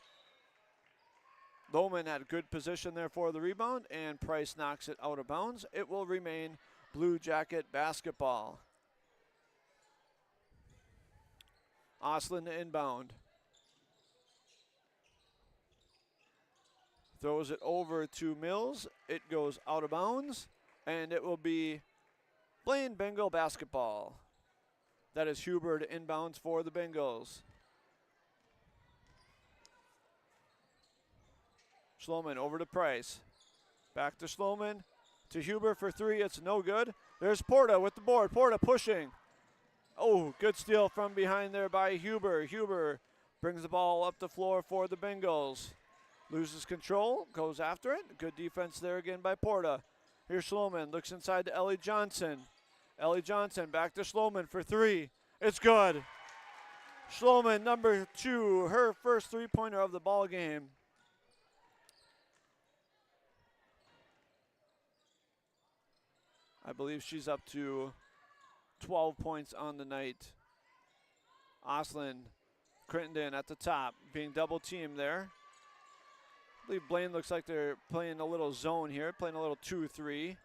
Lohman had good position there for the rebound, and Price knocks it out of bounds. It will remain Blue Jacket basketball. Oslin to inbound. Throws it over to Mills. It goes out of bounds, and it will be Blaine Bengal basketball. That is Huber to inbounds for the Bengals. Schloman over to Price. Back to Schloman. To Huber for three. It's no good. There's Porta with the board. Porta pushing. Oh, good steal from behind there by Huber. Huber brings the ball up the floor for the Bengals. Loses control, goes after it. Good defense there again by Porta. Here's Schloman, looks inside to Ellie Johnson. Ellie Johnson back to Schloman for three. It's good. Schloman, number 2, her first three-pointer of the ball game. I believe she's up to 12 points on the night. Oslin, Crittenden at the top, being double teamed there. I believe Blaine looks like they're playing a little zone here, playing a little 2-3.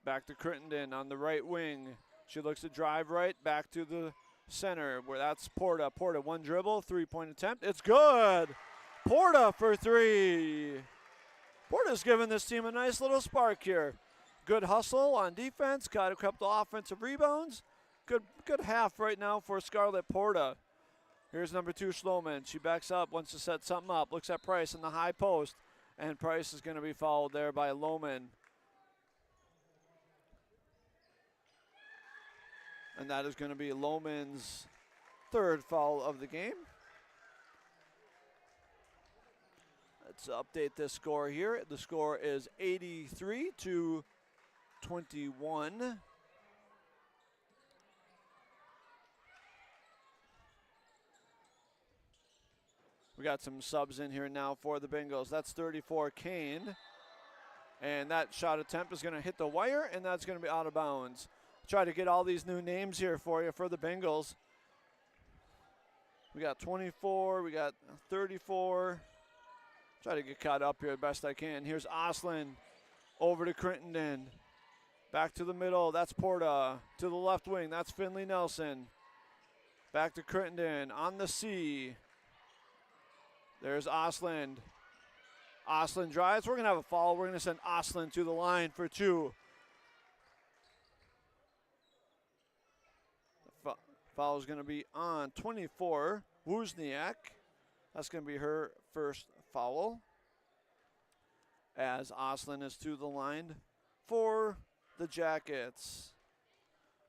Back to Crittenden on the right wing. She looks to drive right, back to the center, where that's Porta. Porta, one dribble, three-point attempt. It's good! Porta for three. Porta's giving this team a nice little spark here. Good hustle on defense, got a couple offensive rebounds. Good half right now for Scarlett Porta. Here's number 2, Schloman. She backs up, wants to set something up. Looks at Price in the high post, and Price is going to be fouled there by Lohman. And that is going to be Lohman's third foul of the game. Let's update this score here. The score is 83-21. We got some subs in here now for the Bengals. That's 34, Kane. And that shot attempt is going to hit the wire, and that's going to be out of bounds. Try to get all these new names here for you for the Bengals. We got 24, we got 34. Try to get caught up here the best I can. Here's Oslin over to Crittenden. Back to the middle, that's Porta. To the left wing, that's Finley Nelson. Back to Crittenden on the C. There's Oslin. Oslin drives. We're going to have a foul. We're going to send Oslin to the line for 2. Foul is going to be on 24, Wozniak. That's going to be her first foul. As Oslin is to the line for the Jackets.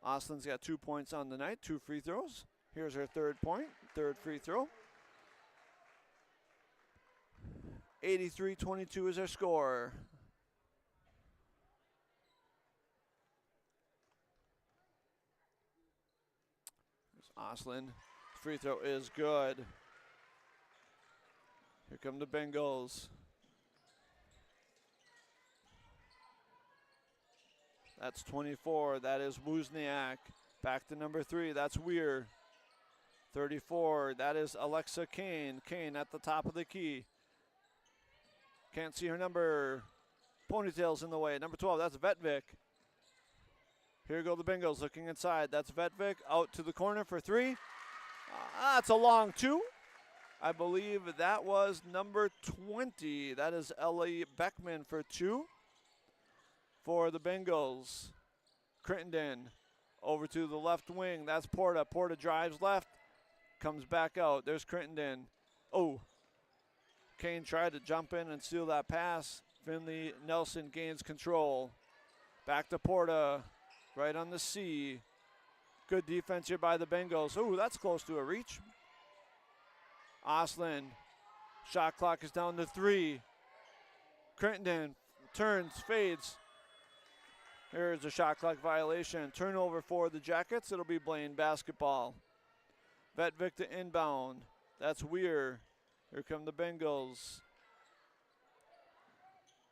Oslin's got 2 points on the night, 2 free throws. Here's her third point, third free throw. 83-22 is our score. Oslin, free throw is good. Here come the Bengals. That's 24, that is Wozniak. Back to number 3, that's Weir. 34, that is Alexa Kane. Kane at the top of the key. Can't see her number. Ponytail's in the way. Number 12, that's Vetvik. Here go the Bengals looking inside. That's Vetvik out to the corner for 3. That's a long 2. I believe that was number 20. That is Ellie Beckman for 2 for the Bengals. Crittenden over to the left wing. That's Porta. Porta drives left. Comes back out. There's Crittenden. Oh. Kane tried to jump in and steal that pass. Finley Nelson gains control. Back to Porta. Right on the C. Good defense here by the Bengals. Oh, that's close to a reach. Oslin. Shot clock is down to 3. Crittenden turns, fades. Here's a shot clock violation. Turnover for the Jackets. It'll be Blaine basketball. Vetvik to inbound. That's Weir. Here come the Bengals.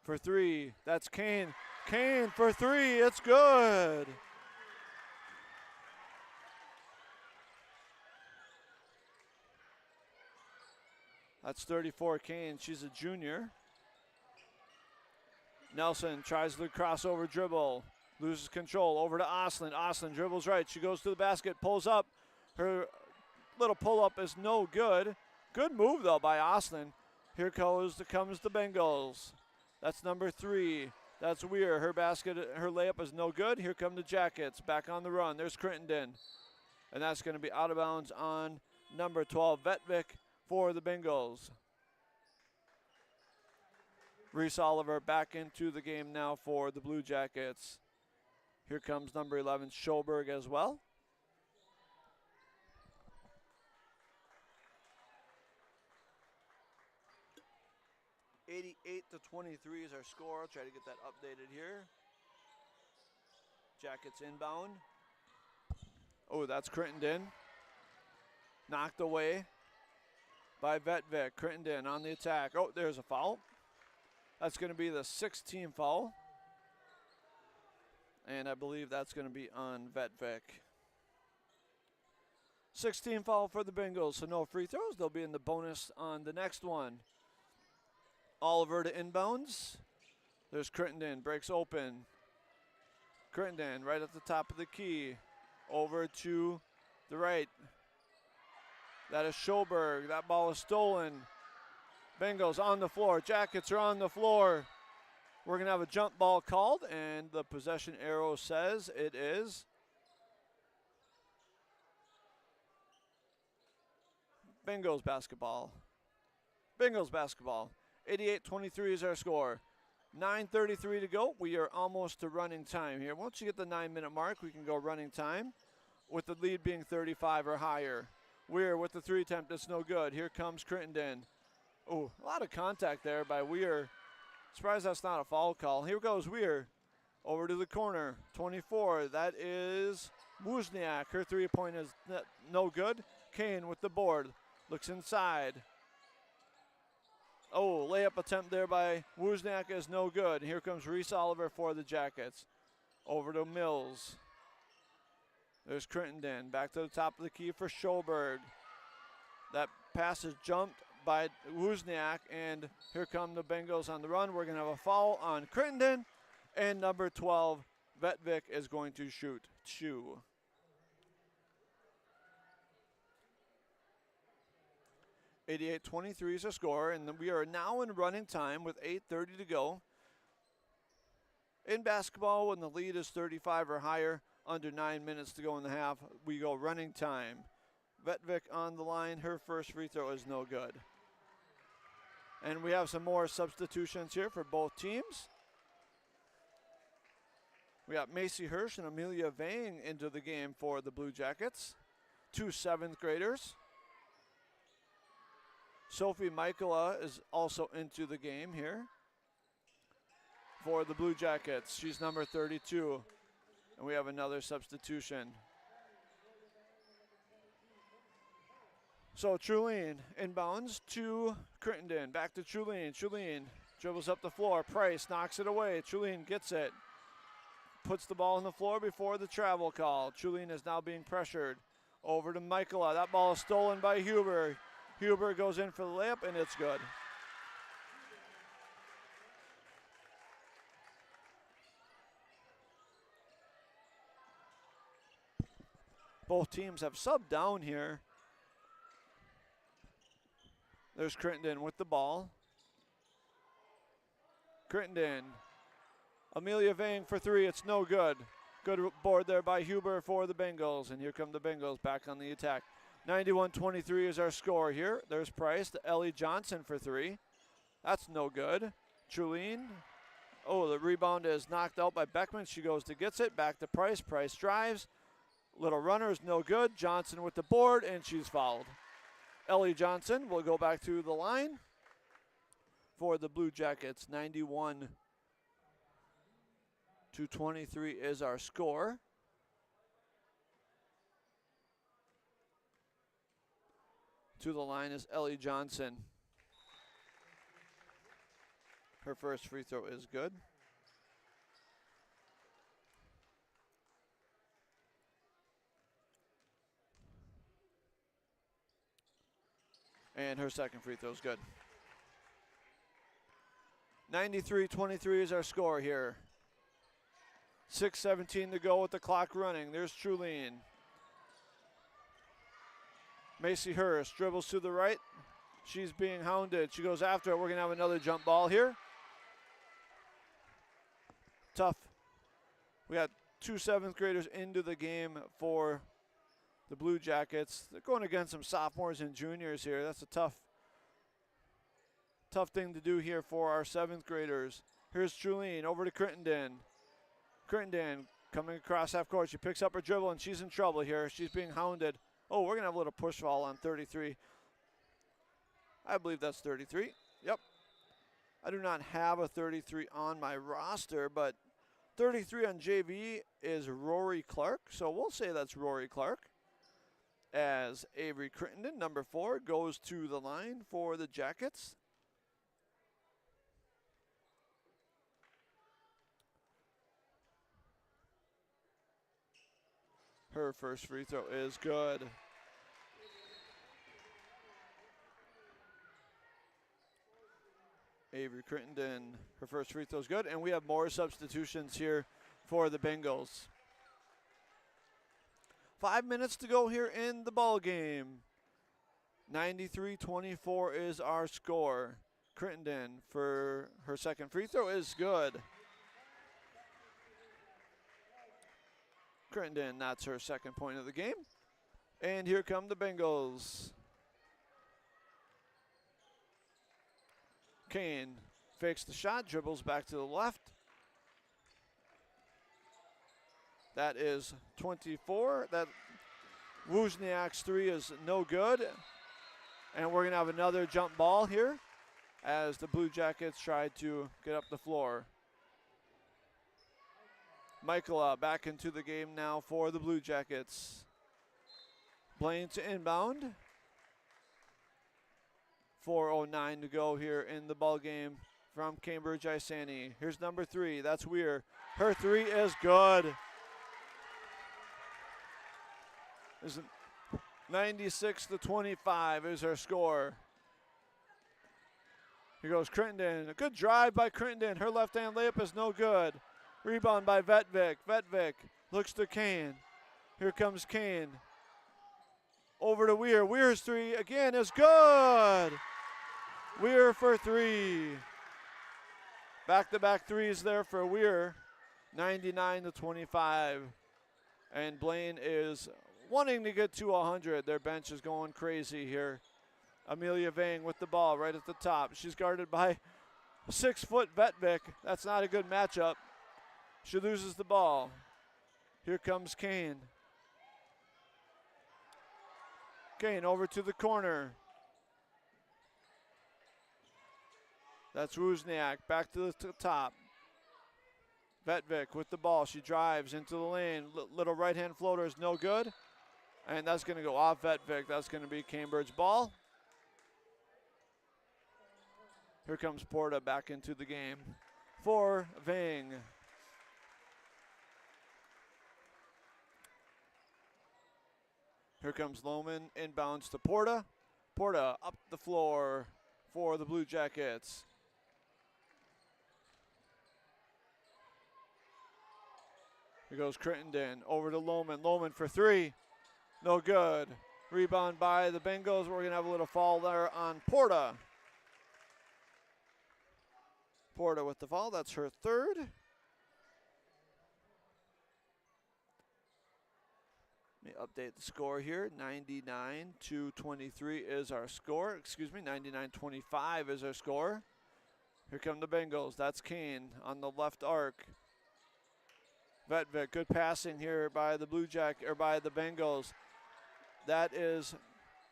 For 3. That's Kane. Kane for 3. It's good. That's 34 Kane. She's a junior. Nelson tries the crossover dribble. Loses control. Over to Oslin. Oslin dribbles right. She goes to the basket. Pulls up. Her little pull-up is no good. Good move, though, by Oslin. Here comes the Bengals. That's number 3. That's Weir. Her basket, her layup is no good. Here come the Jackets. Back on the run. There's Crittenden. And that's going to be out of bounds on number 12, Vetvik, for the Bengals. Reese Oliver back into the game now for the Blue Jackets. Here comes number 11, Schoberg, as well. (88-23) is our score. I'll try to get that updated here. Jackets inbound. Oh, that's Crittenden. Knocked away by Vetvik. Crittenden on the attack. Oh, there's a foul. That's going to be the 6th-team foul. And I believe that's going to be on Vetvik. 6th-team foul for the Bengals, so no free throws. They'll be in the bonus on the next one. Oliver to inbounds. There's Crittenden, breaks open. Crittenden right at the top of the key. Over to the right. That is Schoberg. That ball is stolen. Bengals on the floor. Jackets are on the floor. We're going to have a jump ball called, and the possession arrow says it is Bengals basketball. Bengals basketball. 88-23 is our score. 9:33 to go. We are almost to running time here. Once you get the 9-minute mark, we can go running time, with the lead being 35 or higher. Weir with the 3 attempt. It's no good. Here comes Crittenden. Oh, a lot of contact there by Weir. Surprised that's not a foul call. Here goes Weir. Over to the corner. 24. That is Wozniak. Her 3-point is no good. Kane with the board. Looks inside. Oh, layup attempt there by Wozniak is no good. Here comes Reese Oliver for the Jackets. Over to Mills. There's Crittenden. Back to the top of the key for Schoberg. That pass is jumped by Wozniak, and here come the Bengals on the run. We're going to have a foul on Crittenden, and number 12, Vetvik, is going to shoot two. (88-23) is the score, and we are now in running time with 8:30 to go. In basketball, when the lead is 35 or higher, under 9 minutes to go in the half, we go running time. Vetvik on the line. Her first free throw is no good. And we have some more substitutions here for both teams. We got Macy Hirsch and Amelia Vang into the game for the Blue Jackets. 2 7th graders. Sophie Michaela is also into the game here for the Blue Jackets. She's number 32. And we have another substitution. So Trulene inbounds to Crittenden. Back to Trulene. Trulene dribbles up the floor. Price knocks it away. Trulene gets it. Puts the ball on the floor before the travel call. Trulene is now being pressured. Over to Michaela. That ball is stolen by Huber. Huber goes in for the layup, and it's good. Both teams have subbed down here. There's Crittenden with the ball. Crittenden. Amelia Vang for three. It's no good. Good board there by Huber for the Bengals. And here come the Bengals back on the attack. 91-23 is our score here. There's Price to Ellie Johnson for three. That's no good. Trulene. Oh, the rebound is knocked out by Beckman. She goes to gets it. Back to Price. Price drives. Little runner is no good. Johnson with the board, and she's fouled. Ellie Johnson will go back to the line for the Blue Jackets. 91-23 is our score. To the line is Ellie Johnson. Her first free throw is good. And her second free throw is good. 93-23 is our score here. 6:17 to go with the clock running. There's Trulene. Macy Hurst dribbles to the right. She's being hounded. She goes after it. We're going to have another jump ball here. Tough. We got 2 7th graders into the game for the Blue Jackets. They're going against some sophomores and juniors here. That's a tough thing to do here for our 7th graders. Here's Trulene over to Crittenden. Crittenden coming across half court. She picks up her dribble, and she's in trouble here. She's being hounded. Oh, we're going to have a little push foul on 33. I believe that's 33. Yep. I do not have a 33 on my roster, but 33 on JV is Rory Clark, so we'll say that's Rory Clark. As Avery Crittenden, number 4, goes to the line for the Jackets. Her first free throw is good. Avery Crittenden, her first free throw is good. And we have more substitutions here for the Bengals. 5 minutes to go here in the ball game. 93-24 is our score. Crittenden for her second free throw is good. Crittenden, that's her second point of the game. And here come the Bengals. Kane fakes the shot, dribbles back to the left. That is 24. That Wozniak's three is no good. And we're going to have another jump ball here as the Blue Jackets try to get up the floor. Michaela back into the game now for the Blue Jackets. Blaine to inbound. 4:09 to go here in the ball game from Cambridge-Isanti. Here's number 3. That's Weir. Her 3 is good. Is 96-25 is her score. Here goes Crittenden. A good drive by Crittenden. Her left-hand layup is no good. Rebound by Vetvik. Vetvik looks to Kane. Here comes Kane. Over to Weir. Weir's 3 again is good. Weir for 3. Back-to-back threes there for Weir. 99-25. And Blaine is wanting to get to 100. Their bench is going crazy here. Amelia Vang with the ball right at the top. She's guarded by 6-foot Vetvik. That's not a good matchup. She loses the ball. Here comes Kane. Kane over to the corner. That's Wozniak back to the top. Vetvik with the ball. She drives into the lane. Little right-hand floater is no good. And that's going to go off Vetvik. That's going to be Cambridge ball. Here comes Porta back into the game for Vang. Here comes Lohman, inbounds to Porta. Porta up the floor for the Blue Jackets. Here goes Crittenden over to Lohman. Lohman for 3. No good. Rebound by the Bengals. We're going to have a little fall there on Porta. Porta with the foul. That's her 3rd. Let me update the score here. 99-23 is our score. 99-25 is our score. Here come the Bengals. That's Kane on the left arc. Vetvik, good passing here by the by the Bengals. That is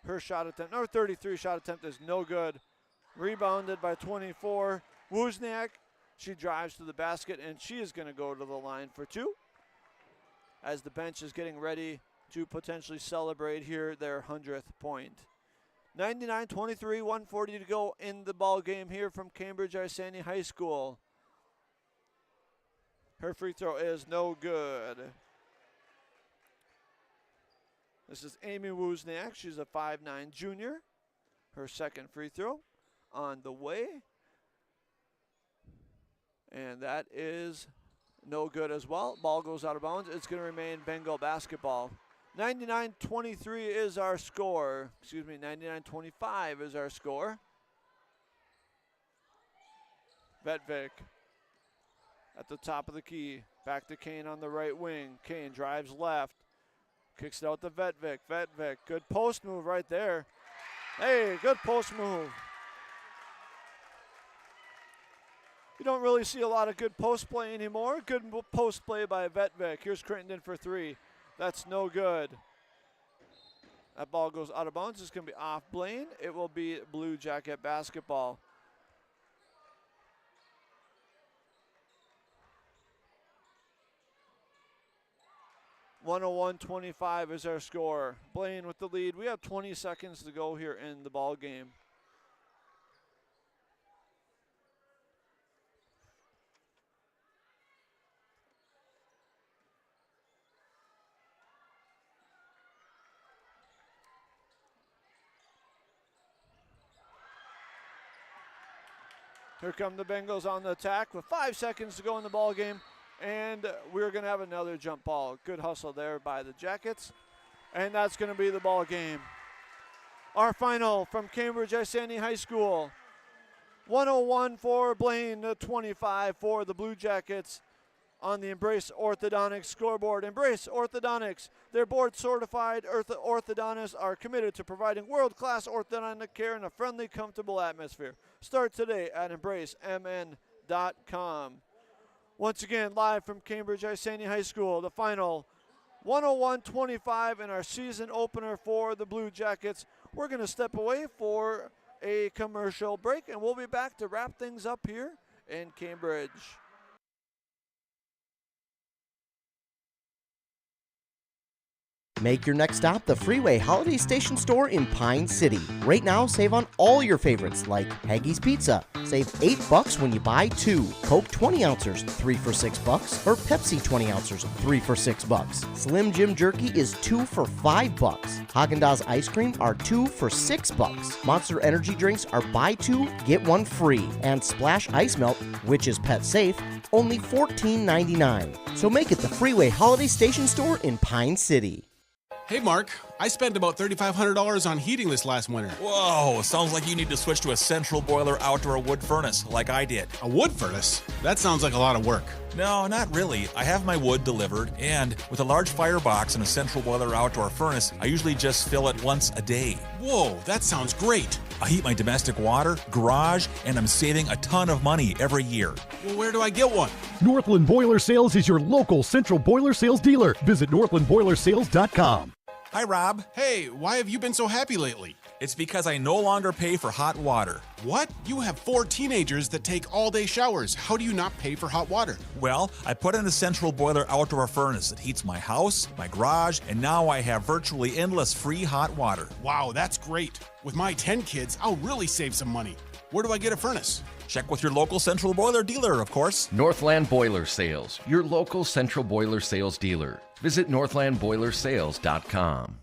her shot attempt. Number 33 shot attempt is no good. Rebounded by 24. Wozniak, she drives to the basket, and she is going to go to the line for 2 as the bench is getting ready to potentially celebrate here their 100th point. 99-23, 1:40 to go in the ball game here from Cambridge-Isanti High School. Her free throw is no good. This is Amy Wozniak. She's a 5'9" junior. Her second free throw on the way. And that is no good as well. Ball goes out of bounds. It's going to remain Bengal basketball. 99-23 is our score. 99-25 is our score. Vetvik at the top of the key. Back to Kane on the right wing. Kane drives left. Kicks it out to Vetvik. Vetvik, good post move right there. Hey, good post move. You don't really see a lot of good post play anymore. Good post play by Vetvik. Here's Crittenden for 3. That's no good. That ball goes out of bounds. It's going to be off Blaine. It will be Blue Jacket basketball. (101-25) is our score. Blaine with the lead. We have 20 seconds to go here in the ball game. Here come the Bengals on the attack with 5 seconds to go in the ball game, and we're going to have another jump ball. Good hustle there by the Jackets, and that's going to be the ball game. Our final from Cambridge-Isanti High School. 101 for Blaine, 25 for the Blue Jackets on the Embrace Orthodontics scoreboard. Embrace Orthodontics, their board-certified orthodontists are committed to providing world-class orthodontic care in a friendly, comfortable atmosphere. Start today at embracemn.com. Once again, live from Cambridge-Isanti High School, the final 101-25 in our season opener for the Blue Jackets. We're going to step away for a commercial break, and we'll be back to wrap things up here in Cambridge. Make your next stop the Freeway Holiday Station store in Pine City. Right now, save on all your favorites like Haggie's Pizza. Save $8 when you buy 2. Coke 20 ounces, 3 for $6. Or Pepsi 20 ounces, 3 for $6. Slim Jim Jerky is 2 for $5. Haagen-Dazs ice cream are 2 for $6. Monster Energy drinks are buy 2, get 1 free. And Splash Ice Melt, which is pet safe, only $14.99. So make it the Freeway Holiday Station store in Pine City. Hey, Mark, I spent about $3,500 on heating this last winter. Whoa, sounds like you need to switch to a central boiler outdoor wood furnace, like I did. A wood furnace? That sounds like a lot of work. No, not really. I have my wood delivered, and with a large firebox and a central boiler outdoor furnace, I usually just fill it once a day. Whoa, that sounds great. I heat my domestic water, garage, and I'm saving a ton of money every year. Well, where do I get one? Northland Boiler Sales is your local central boiler sales dealer. Visit northlandboilersales.com. Hi, Rob. Hey, why have you been so happy lately? It's because I no longer pay for hot water. What? You have 4 teenagers that take all-day showers. How do you not pay for hot water? Well, I put in a central boiler outdoor furnace that heats my house, my garage, and now I have virtually endless free hot water. Wow, that's great. With my 10 kids, I'll really save some money. Where do I get a furnace? Check with your local central boiler dealer, of course. Northland Boiler Sales, your local central boiler sales dealer. Visit northlandboilersales.com.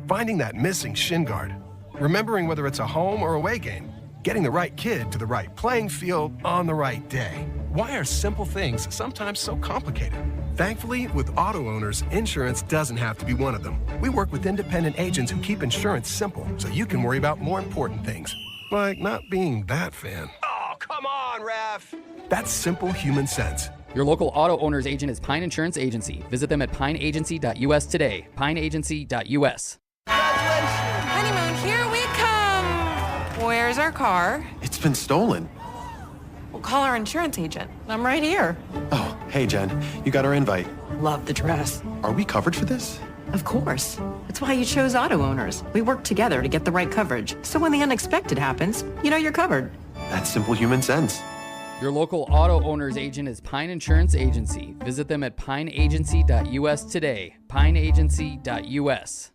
Finding that missing shin guard, remembering whether it's a home or away game, getting the right kid to the right playing field on the right day. Why are simple things sometimes so complicated? Thankfully, with auto owners, insurance doesn't have to be one of them. We work with independent agents who keep insurance simple so you can worry about more important things, like not being that fan. Oh, come on, ref. That's simple human sense. Your local auto owner's agent is Pine Insurance Agency. Visit them at pineagency.us today. pineagency.us. Honeymoon, here we come. Where's our car? It's been stolen. We'll call our insurance agent. I'm right here. Oh, hey, Jen. You got our invite. Love the dress. Are we covered for this? Of course. That's why you chose auto owners. We work together to get the right coverage. So when the unexpected happens, you know you're covered. That's simple human sense. Your local auto owner's agent is Pine Insurance Agency. Visit them at pineagency.us today. pineagency.us.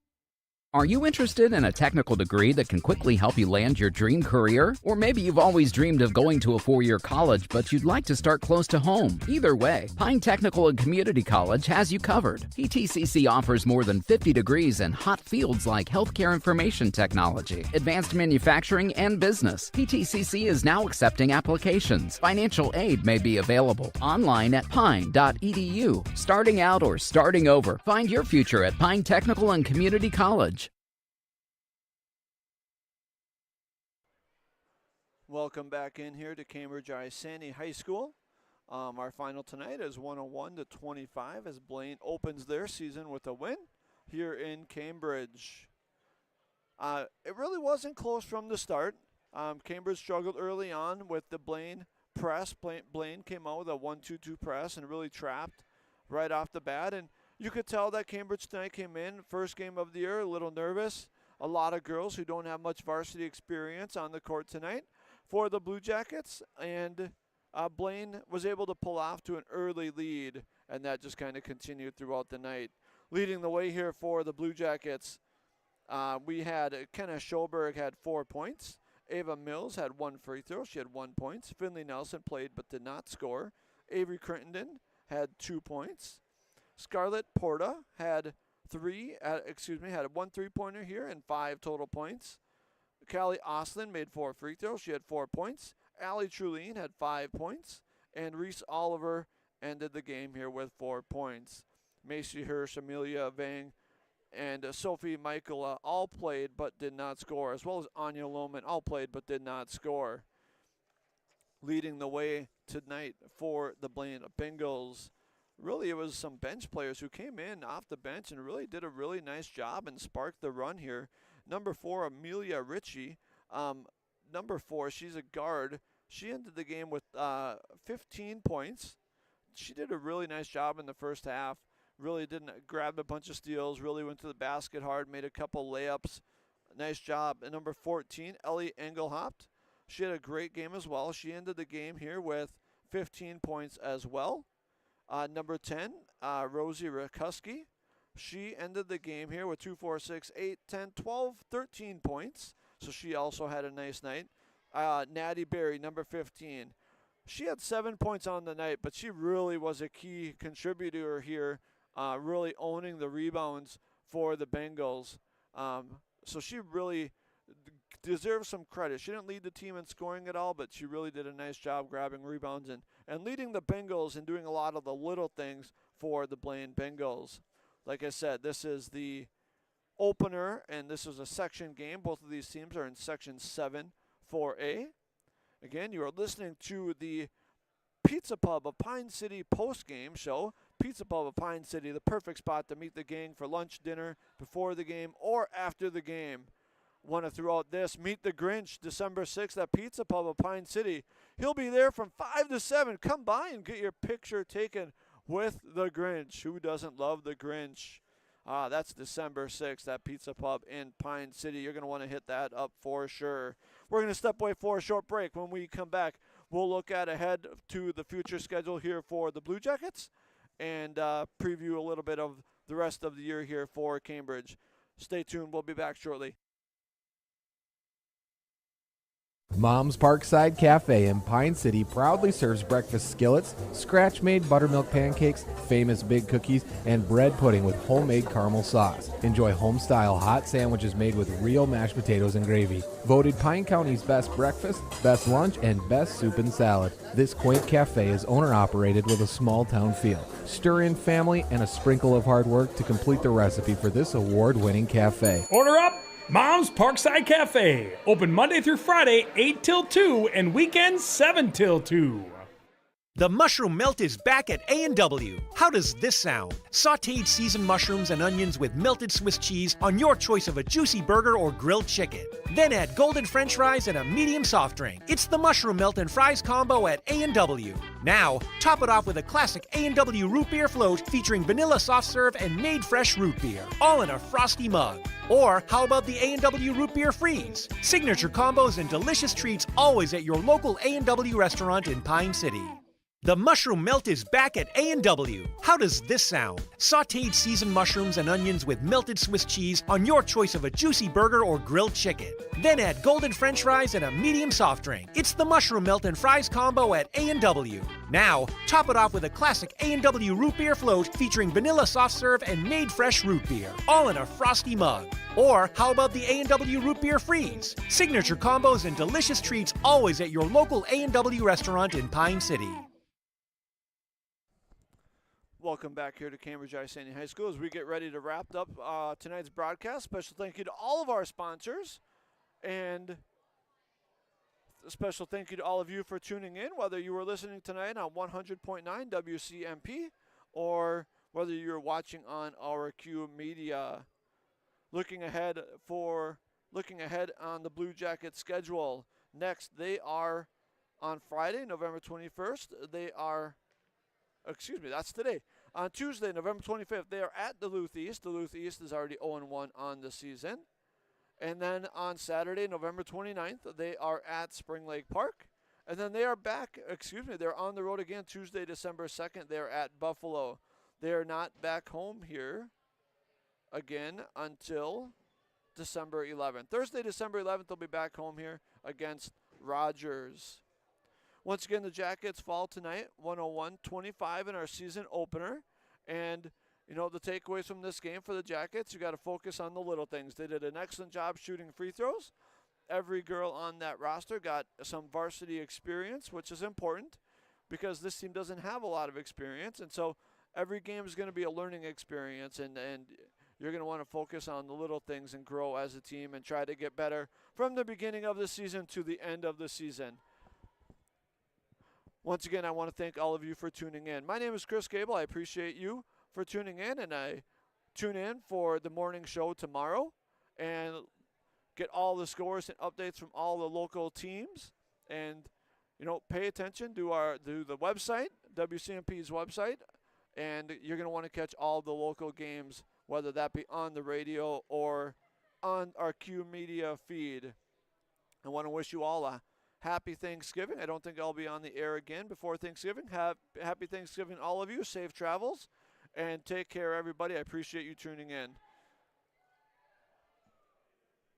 Are you interested in a technical degree that can quickly help you land your dream career? Or maybe you've always dreamed of going to a 4-year college, but you'd like to start close to home. Either way, Pine Technical and Community College has you covered. PTCC offers more than 50 degrees in hot fields like healthcare information technology, advanced manufacturing, and business. PTCC is now accepting applications. Financial aid may be available online at pine.edu. Starting out or starting over, find your future at Pine Technical and Community College. Welcome back in here to Cambridge-Isanti High School. Our final tonight is 101-25 as Blaine opens their season with a win here in Cambridge. It really wasn't close from the start. Cambridge struggled early on with the Blaine press. Blaine came out with a 1-2-2 press and really trapped right off the bat. And you could tell that Cambridge tonight came in, first game of the year, a little nervous. A lot of girls who don't have much varsity experience on the court tonight for the Blue Jackets, and Blaine was able to pull off to an early lead, and that just kind of continued throughout the night. Leading the way here for the Blue Jackets, we had Kenna Schoberg had 4 points. Ava Mills had 1 free throw. She had 1 point. Finley Nelson played but did not score. Avery Crittenden had 2 points. Scarlett Porta had had a 1 3-pointer here and 5 total points. Callie Oslin made 4 free throws. She had 4 points. Allie Trulene had 5 points. And Reese Oliver ended the game here with 4 points. Macy Hirsch, Amelia Vang, and Sophie Michael all played but did not score, as well as Anya Lohman all played but did not score. Leading the way tonight for the Blaine Bengals. Really, it was some bench players who came in off the bench and really did a really nice job and sparked the run here. Number 4, Amelia Ritchie. Number 4, she's a guard. She ended the game with 15 points. She did a really nice job in the first half. Really didn't grab a bunch of steals. Really went to the basket hard. Made a couple layups. Nice job. And number 14, Ellie Engelhaupt. She had a great game as well. She ended the game here with 15 points as well. Number 10, Rosie Rakuski. She ended the game here with 2, 4, 6, 8, 10, 12, 13 points. So she also had a nice night. Natty Berry, number 15. She had 7 points on the night, but she really was a key contributor here, really owning the rebounds for the Bengals. So she really deserves some credit. She didn't lead the team in scoring at all, but she really did a nice job grabbing rebounds and leading the Bengals and doing a lot of the little things for the Blaine Bengals. Like I said, this is the opener, and this is a section game. Both of these teams are in Section 7 4A. Again, you are listening to the Pizza Pub of Pine City post-game show. Pizza Pub of Pine City, the perfect spot to meet the gang for lunch, dinner, before the game, or after the game. Want to throw out this, Meet the Grinch, December 6th at Pizza Pub of Pine City. He'll be there from 5 to 7. Come by and get your picture taken with the Grinch. Who doesn't love the Grinch? That's December 6th at Pizza Pub in Pine City. You're going to want to hit that up for sure. We're going to step away for a short break. When we come back, we'll look ahead to the future schedule here for the Blue Jackets and preview a little bit of the rest of the year here for Cambridge. Stay tuned. We'll be back shortly. Mom's Parkside Cafe in Pine City proudly serves breakfast skillets, scratch-made buttermilk pancakes, famous big cookies, and bread pudding with homemade caramel sauce. Enjoy home-style hot sandwiches made with real mashed potatoes and gravy. Voted Pine County's best breakfast, best lunch, and best soup and salad. This quaint cafe is owner-operated with a small-town feel. Stir in family and a sprinkle of hard work to complete the recipe for this award-winning cafe. Order up! Mom's Parkside Cafe. Open Monday through Friday, 8 till 2, and weekends 7 till 2. The mushroom melt is back at A&W. How does this sound? Sautéed seasoned mushrooms and onions with melted Swiss cheese on your choice of a juicy burger or grilled chicken. Then add golden french fries and a medium soft drink. It's the mushroom melt and fries combo at A&W. Now, top it off with a classic A&W root beer float featuring vanilla soft serve and made fresh root beer, all in a frosty mug. Or how about the A&W root beer freeze? Signature combos and delicious treats always at your local A&W restaurant in Pine City. The mushroom melt is back at A&W. How does this sound? Sautéed seasoned mushrooms and onions with melted Swiss cheese on your choice of a juicy burger or grilled chicken. Then add golden french fries and a medium soft drink. It's the mushroom melt and fries combo at A&W. Now, top it off with a classic A&W root beer float featuring vanilla soft serve and made fresh root beer, all in a frosty mug. Or how about the A&W root beer freeze? Signature combos and delicious treats always at your local A&W restaurant in Pine City. Welcome back here to Cambridge-Isanti High School as we get ready to wrap up tonight's broadcast. Special thank you to all of our sponsors, and a special thank you to all of you for tuning in, whether you were listening tonight on 100.9 WCMP or whether you're watching on our Q Media. Looking ahead on the Blue Jackets schedule. Next, they are on Friday, November 21st. That's today. On Tuesday, November 25th, they are at Duluth East. Duluth East is already 0-1 on the season. And then on Saturday, November 29th, they are at Spring Lake Park. And then they are they're on the road again Tuesday, December 2nd. They're at Buffalo. They are not back home here again until December 11th. Thursday, December 11th, they'll be back home here against Rogers. Once again, the Jackets fall tonight, 101-25 in our season opener. And, the takeaways from this game for the Jackets, you got to focus on the little things. They did an excellent job shooting free throws. Every girl on that roster got some varsity experience, which is important because this team doesn't have a lot of experience. And so every game is going to be a learning experience, and you're going to want to focus on the little things and grow as a team and try to get better from the beginning of the season to the end of the season. Once again, I want to thank all of you for tuning in. My name is Chris Gable. I appreciate you for tuning in, and I tune in for the morning show tomorrow and get all the scores and updates from all the local teams. And, pay attention to the website, WCMP's website, and you're going to want to catch all the local games, whether that be on the radio or on our Q Media feed. I want to wish you all a happy Thanksgiving. I don't think I'll be on the air again before Thanksgiving. Happy Thanksgiving, all of you. Safe travels. and take care, everybody. I appreciate you tuning in.